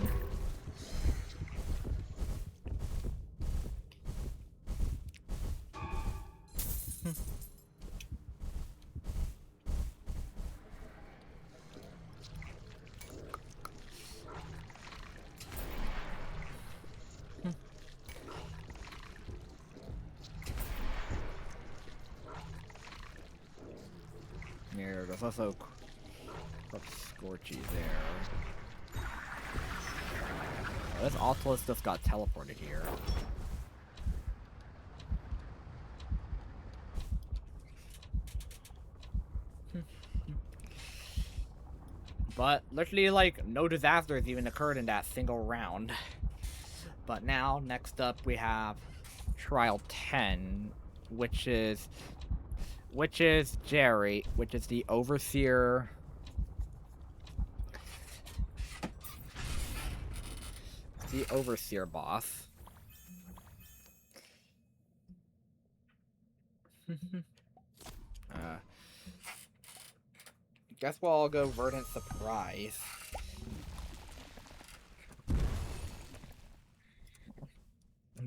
Here, there's also Scorchy there. Oh, this Autolus just got teleported here. But literally, like, no disasters even occurred in that single round. But now, next up, we have Trial 10, which is Jerry, which is the Overseer. The Overseer boss. Guess we'll all go Verdant Surprise.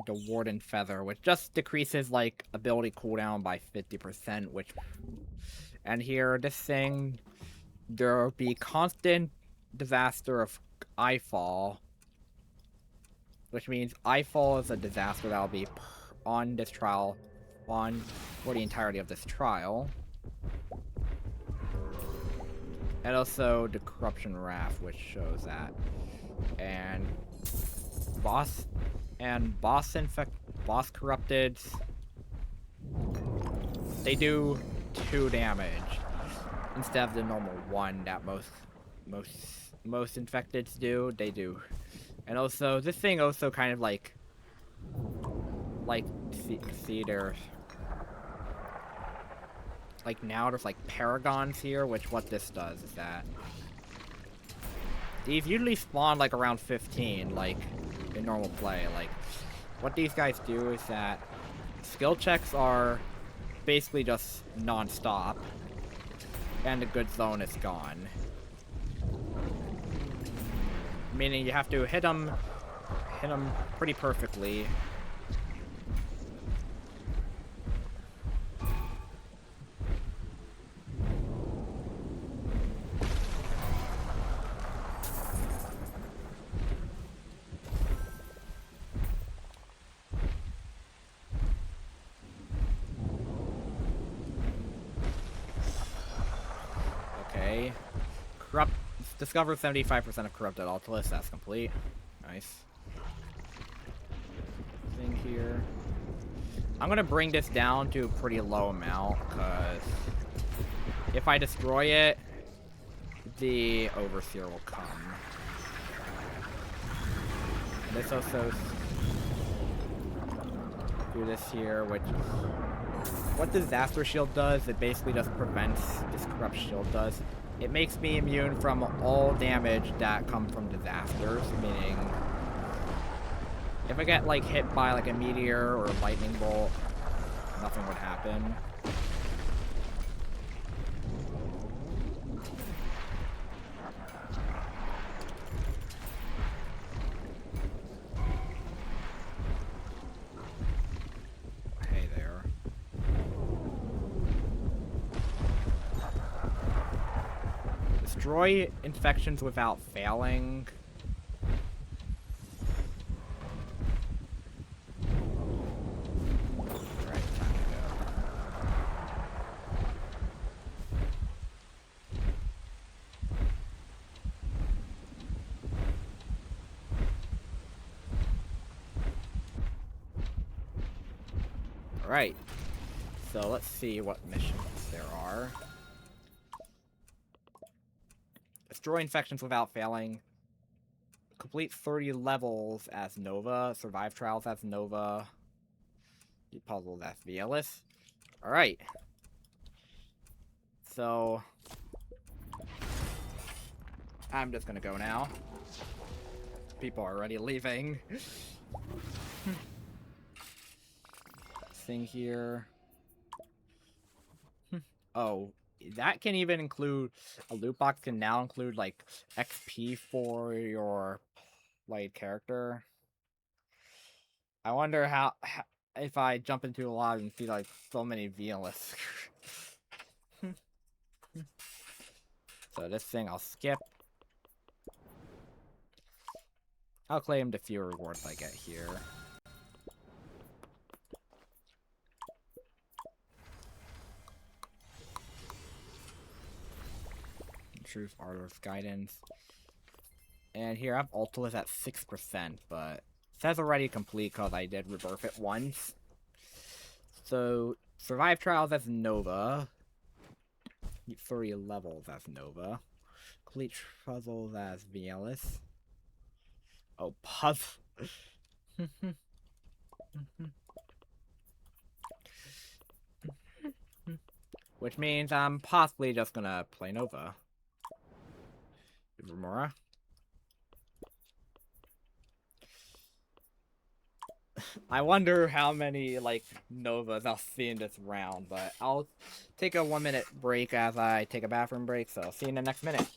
The Warden Feather, which just decreases, like, ability cooldown by 50%, which... And here, this thing, there'll be constant disaster of Eyefall, which means Eyefall is a disaster that'll be on this trial, for the entirety of this trial. And also the Corruption Wrath, which shows that. And Boss Corrupted, they do 2 damage instead of the normal 1 that most infecteds do. They do. And also, this thing also kind of like see there's like now there's like paragons here, which what this does is that these usually spawn like around 15, like in normal play. Like what these guys do is that skill checks are basically just non-stop, and the good zone is gone. Meaning you have to hit them pretty perfectly. Okay. Discover 75% of corrupted Ultilis. That's complete. Nice. Thing here. I'm gonna bring this down to a pretty low amount, because if I destroy it, the Overseer will come. And this also do this here, which what Disaster Shield does, it basically just prevents this Corrupt Shield does. It makes me immune from all damage that come from disasters, meaning if I get like hit by like a meteor or a lightning bolt, nothing would happen. Hey there. Destroy infections without failing. Alright, time to go. Alright. So let's see what missions there are. Destroy infections without failing. Complete 30 levels as Nova. Survive trials as Nova. Beat puzzles as Vielis. Alright. So I'm just gonna go now. People are already leaving. Thing here. Oh. That can even include, a loot box can now include, like, XP for your played character. I wonder how if I jump into a lobby and see, like, so many Vielis. So this thing I'll skip. I'll claim the few rewards I get here. Truth, Artist Guidance. And here I have Ultilis at 6%, but it says already complete because I did rebirth it once. So, Survive Trials as Nova. 30 levels as Nova. complete puzzles as VLS. Oh, puzzle. Which means I'm possibly just gonna play Nova. Remora. I wonder how many, like, Novas I'll see in this round, but I'll take a 1-minute break as I take a bathroom break, so see you in the next minute.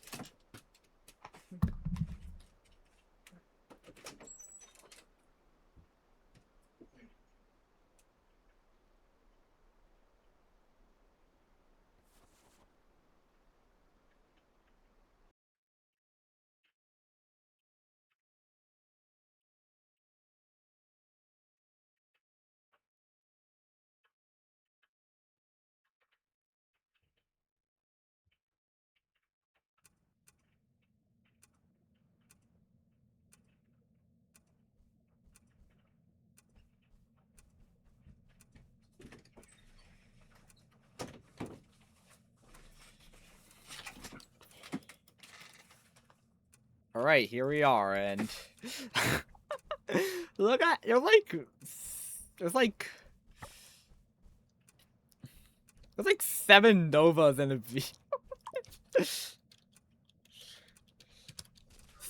Alright, here we are, and look at, there's like 7 Novas in a V.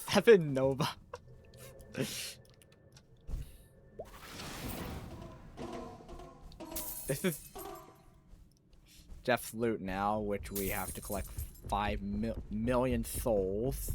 7 Nova. This is Jeff's loot now, which we have to collect 5 million souls.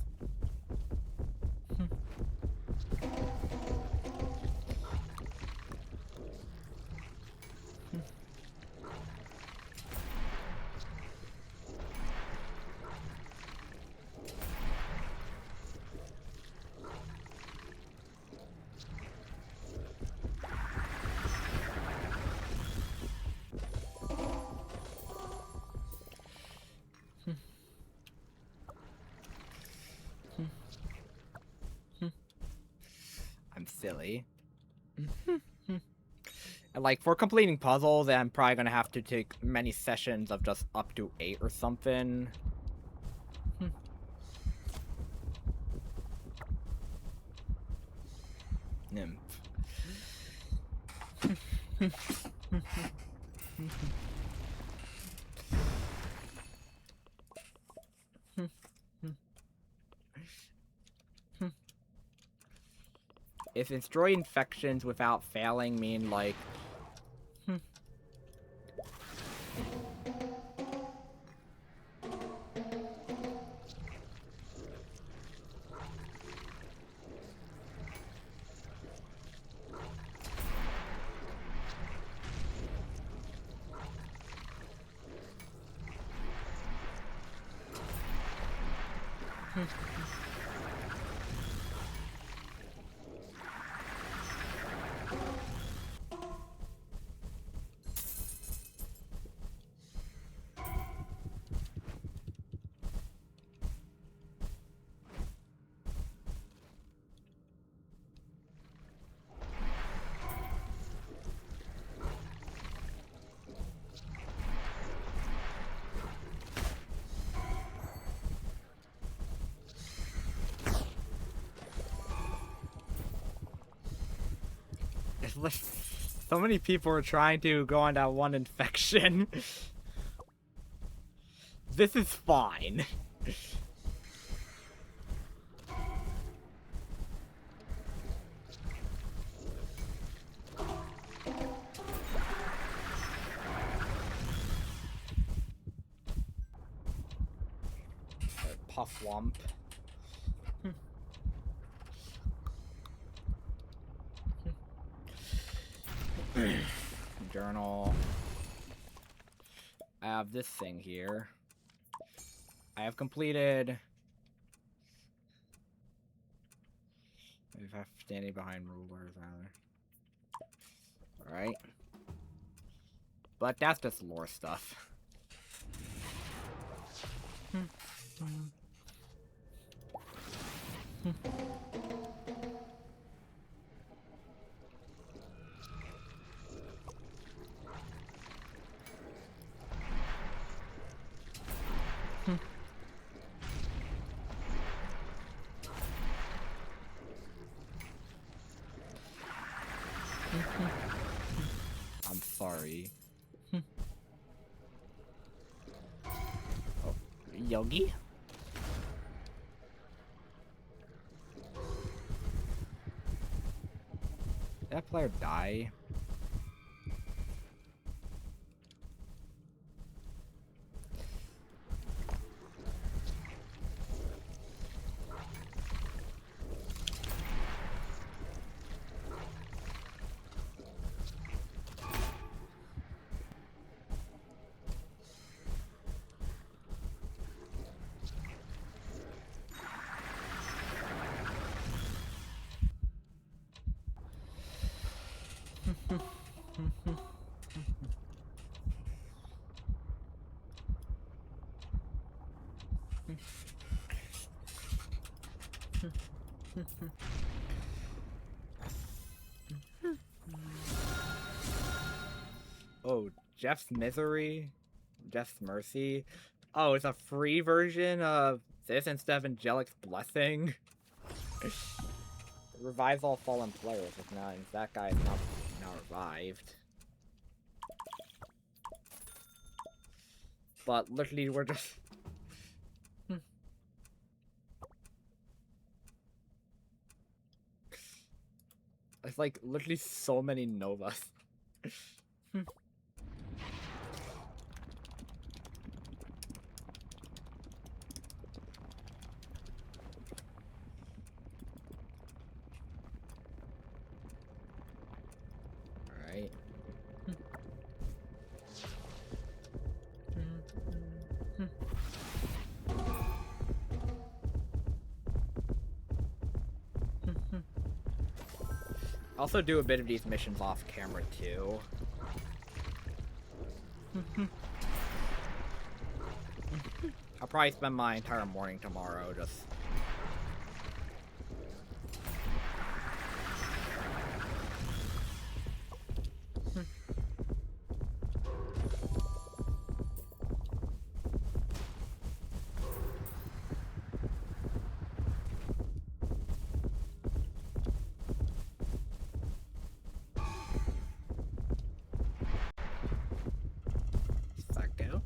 I'm silly. And like for completing puzzles, I'm probably gonna have to take many sessions of just up to 8 or something. Nymph. If destroy infections without failing mean like so many people are trying to go on that one infection. This is fine. Puff Wump. Journal. I have this thing here. I have completed. If I'm standing behind rulers, rather. Alright. But that's just lore stuff. I'm sorry. Oh, Yogi? Did that player die? Oh, Jeff's Misery? Jeff's Mercy? Oh, it's a free version of this instead of Angelic's Blessing? It revives all fallen players, if not, that guy is not now revived. But literally, we're just... It's like literally so many Novas. Alright. Also do a bit of these missions off camera too. I'll probably spend my entire morning tomorrow just... Psycho.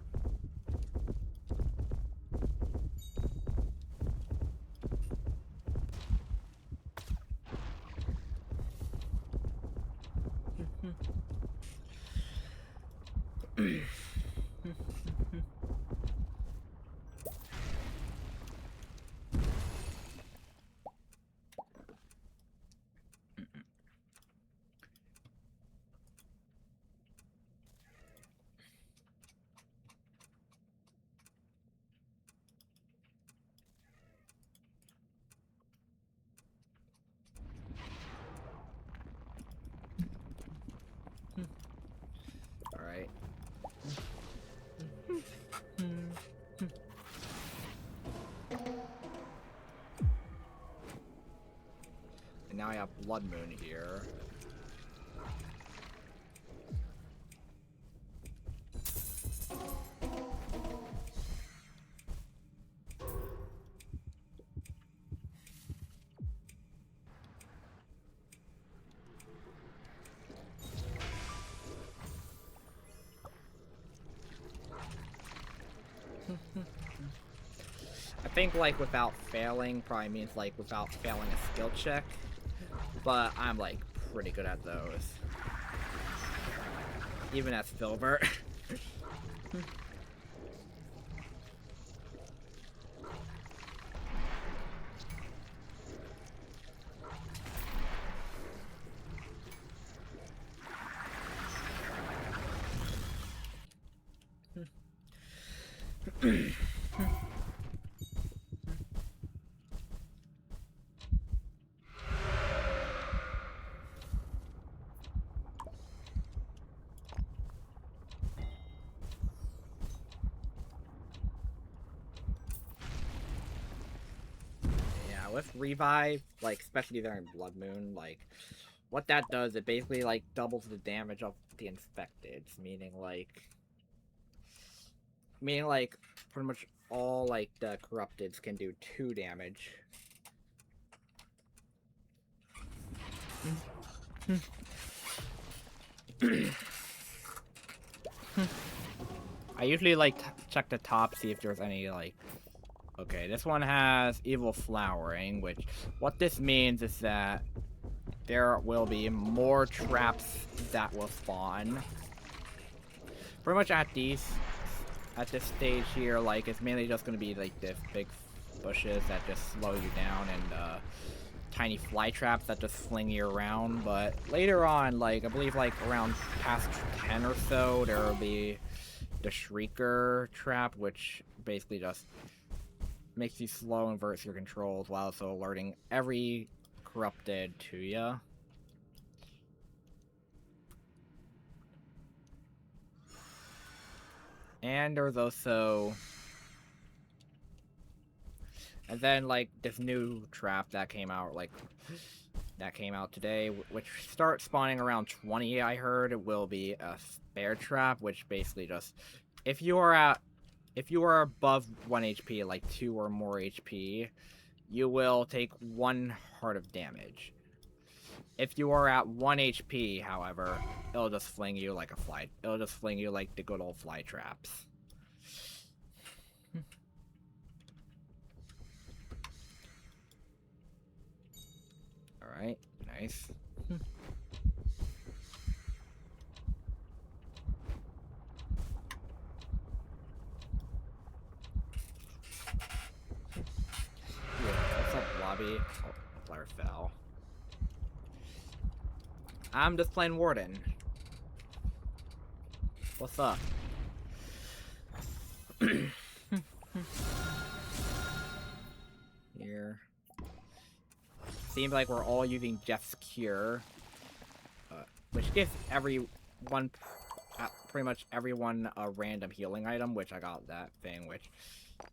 Alright. And now I have Blood Moon here. I think, like, without failing probably means, like, without failing a skill check. But I'm, like, pretty good at those. Even as Filbert. With Revive, like, especially during Blood Moon, like, what that does, it basically, like, doubles the damage of the infected, meaning, like, pretty much all, like, the corrupteds can do 2 damage. I usually like check the top, see if there's any like. Okay, this one has evil flowering, which what this means is that there will be more traps that will spawn. Pretty much at this stage here, like it's mainly just gonna be like this big bushes that just slow you down and tiny fly traps that just fling you around. But later on, like I believe like around past 10 or so, there will be the Shrieker trap, which basically just makes you slow, inverts your controls while also alerting every corrupted to you. And there's also, and then like this new trap that came out today, which starts spawning around 20. I heard it will be a spare trap, which basically just if you are above 1 HP, like 2 or more HP, you will take 1 heart of damage. If you are at 1 HP, however, it'll just fling you like the good old fly traps. Alright, nice. What's up, lobby? Oh, player fell. I'm just playing warden. What's up? Here. Seems like we're all using Jeff's Cure, which gives everyone, pretty much everyone, a random healing item, which I got that thing, which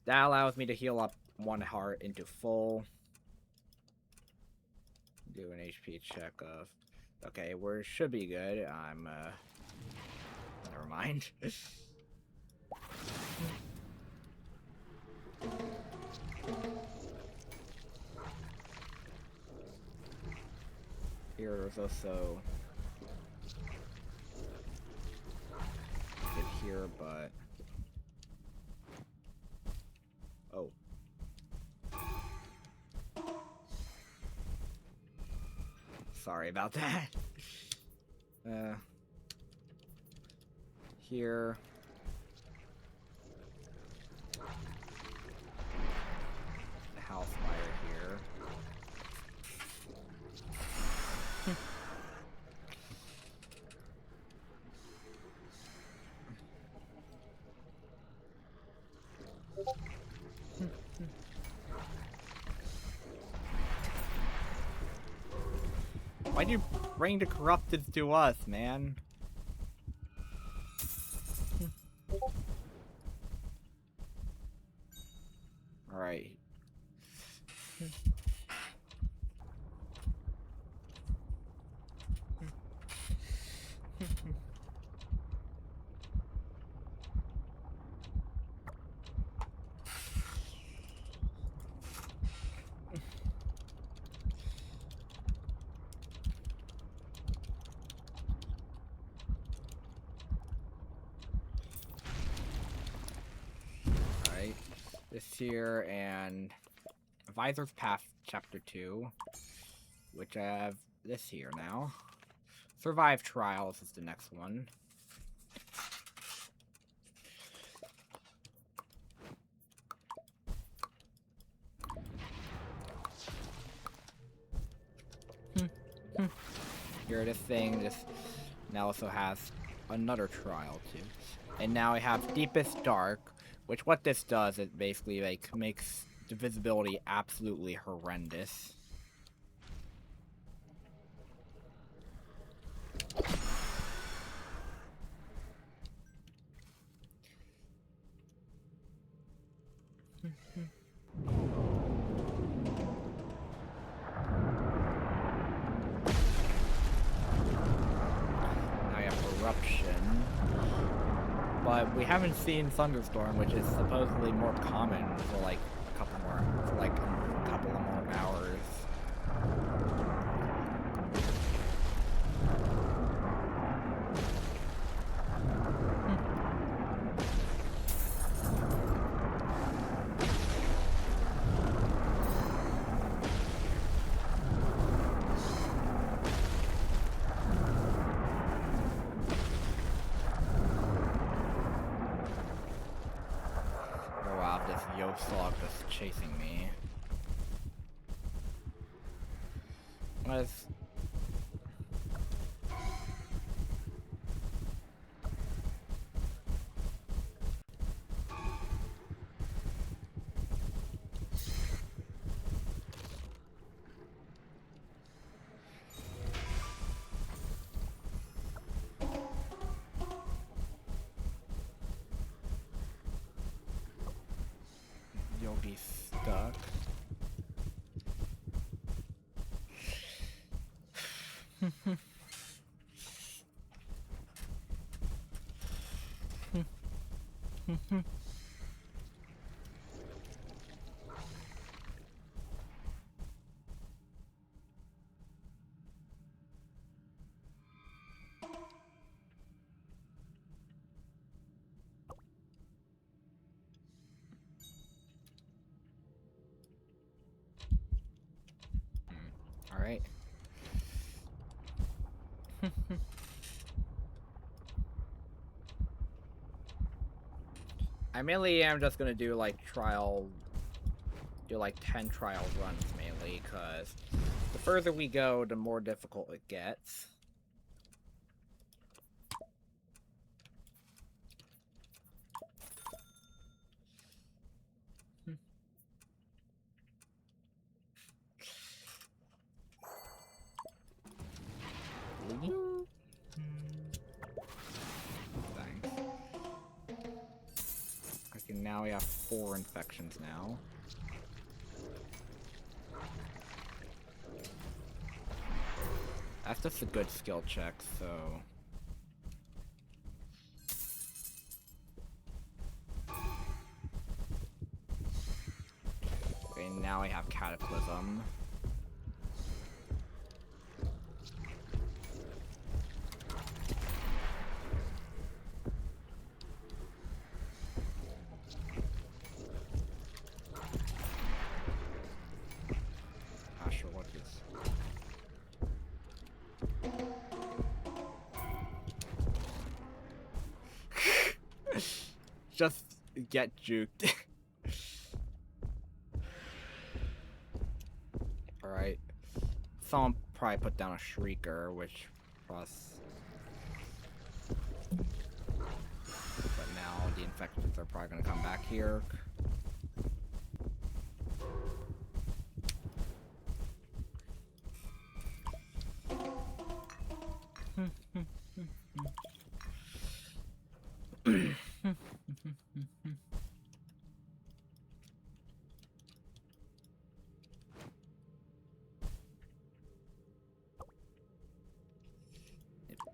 that allows me to heal up 1 heart into full. Do an HP check of. Okay, we should be good. Never mind. Here's also good here, but oh. Sorry about that. Here. The house fire here. Why'd you bring the corrupted to us, man? Alright. This here, and Advisor's Path Chapter 2, which I have this here now. Survive Trials is the next one. Here, this thing, this now also has another trial too. And now I have Deepest Dark, which what this does, it basically like makes the visibility absolutely horrendous. Now I have Eruption. But we haven't seen Thunderstorm, which is supposedly more common for like a couple of more hours. slug just chasing me. What is... Yogi stuck. All right. I mainly am just gonna do like 10 trial runs mainly, because the further we go, the more difficult it gets. Thanks. Okay, now we have 4 infections now. That's just a good skill check, so... Okay, now we have Cataclysm. Not sure what this... Just get juked. Alright. Someone probably put down a Shrieker, which plus... But now the infections are probably gonna come back here.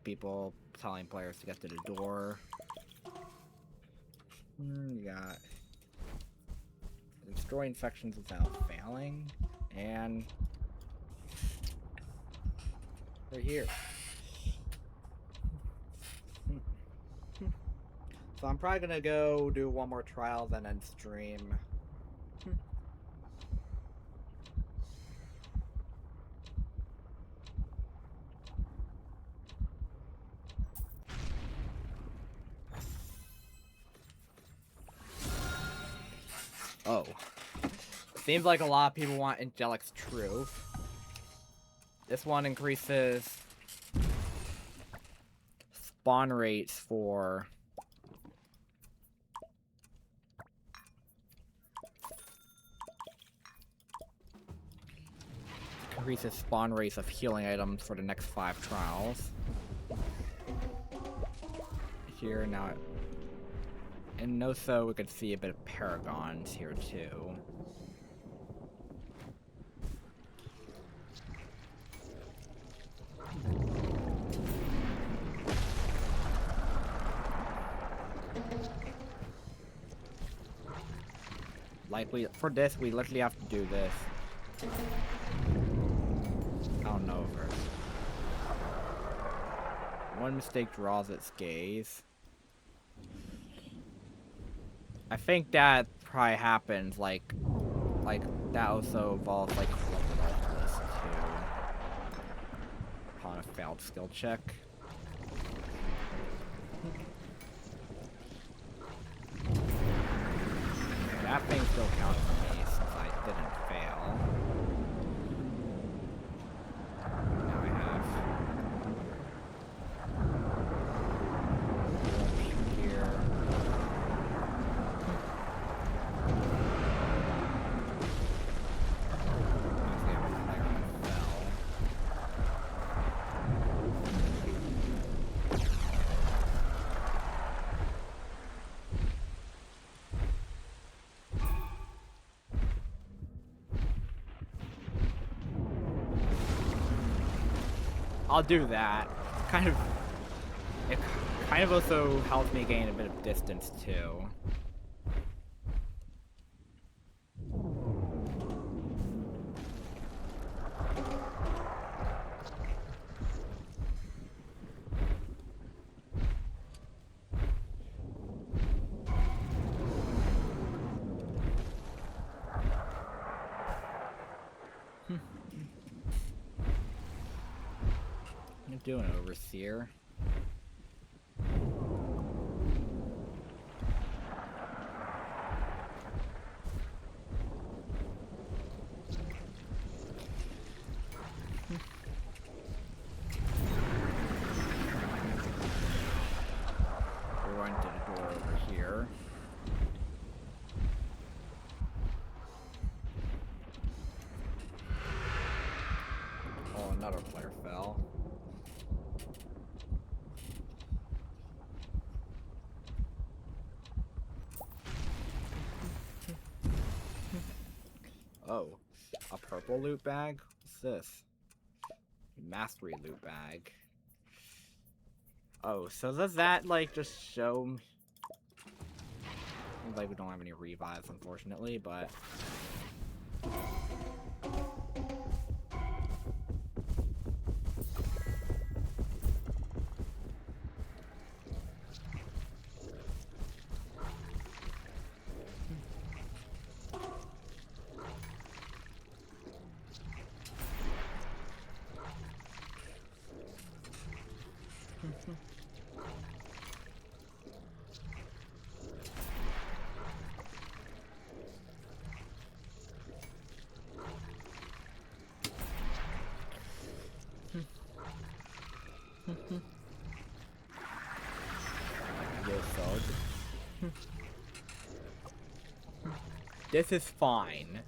People telling players to get to the door. You got destroy infections without failing, and they're here. So I'm probably gonna go do one more trial, then end stream. Oh. Seems like a lot of people want Angelic's Truth. This one increases spawn rates for... Increases spawn rates of healing items for the next 5 trials. Here now... And also we could see a bit of Paragons here too. Like for this, we literally have to do this. I don't know first. One mistake draws its gaze. I think that probably happens, like that also involves like collecting this too. Upon a failed skill check. That thing still I'll do that. Kind of. It kind of also helps me gain a bit of distance too. What are you doing, Overseer? We're going to the door over here. Oh, another player fell. Oh, a purple loot bag? What's this? Mastery loot bag. Oh, so does that, like, just show... Like, we don't have any revives, unfortunately, but... Yo, thug. This is fine.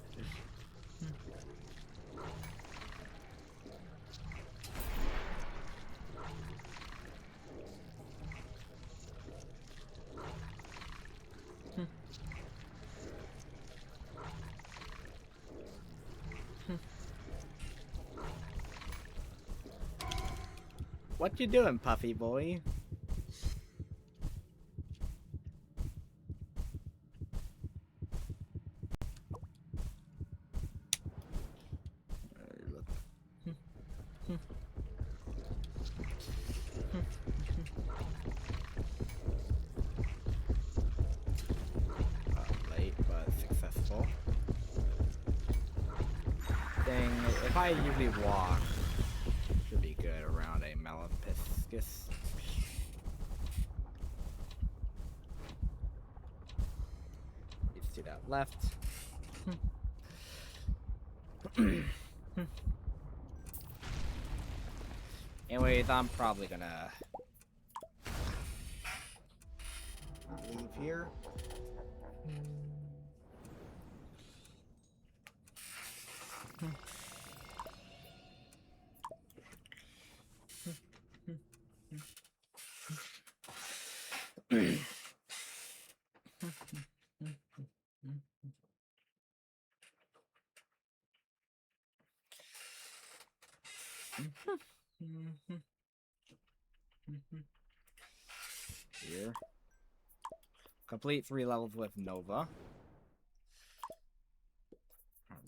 What you doing, Puffy boy? Late, but successful. Dang, if I usually walk, should be good around a Malapiscus. Let's do that left. Anyways, I'm probably gonna Leave here. here. Complete 3 levels with Nova.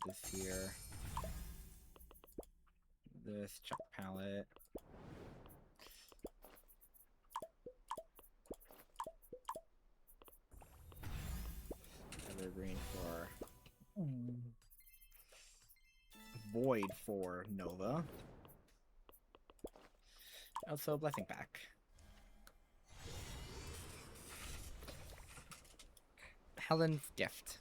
This here. This chuck pallet. Evergreen for Void for Nova. Also, Blessing Pack. Helen's Gift.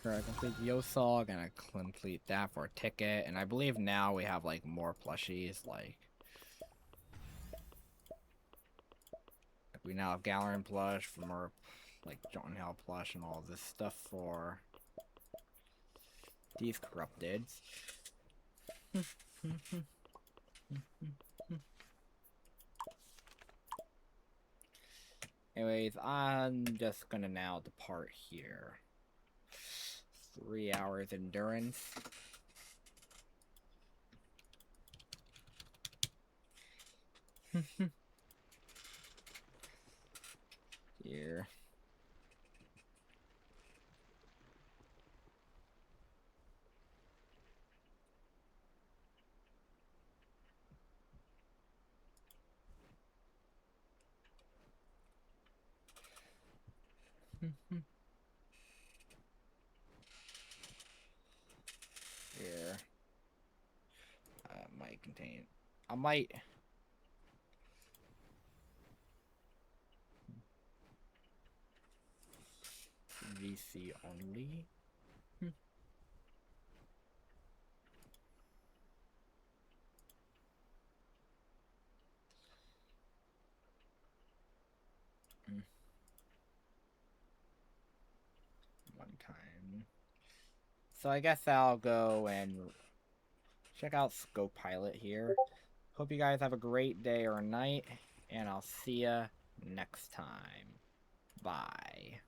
For a complete Yosog and a complete that for a ticket. And I believe now we have like more plushies. Like we now have Galeron plush for more like John Hell plush and all this stuff for these corrupted. Anyways, I'm just gonna now depart here. 3 hours endurance. Here. Here. Might contain. I might. VC only. One time. So I guess I'll go and check out Scope Pilot here. Hope you guys have a great day or night, and I'll see ya next time. Bye.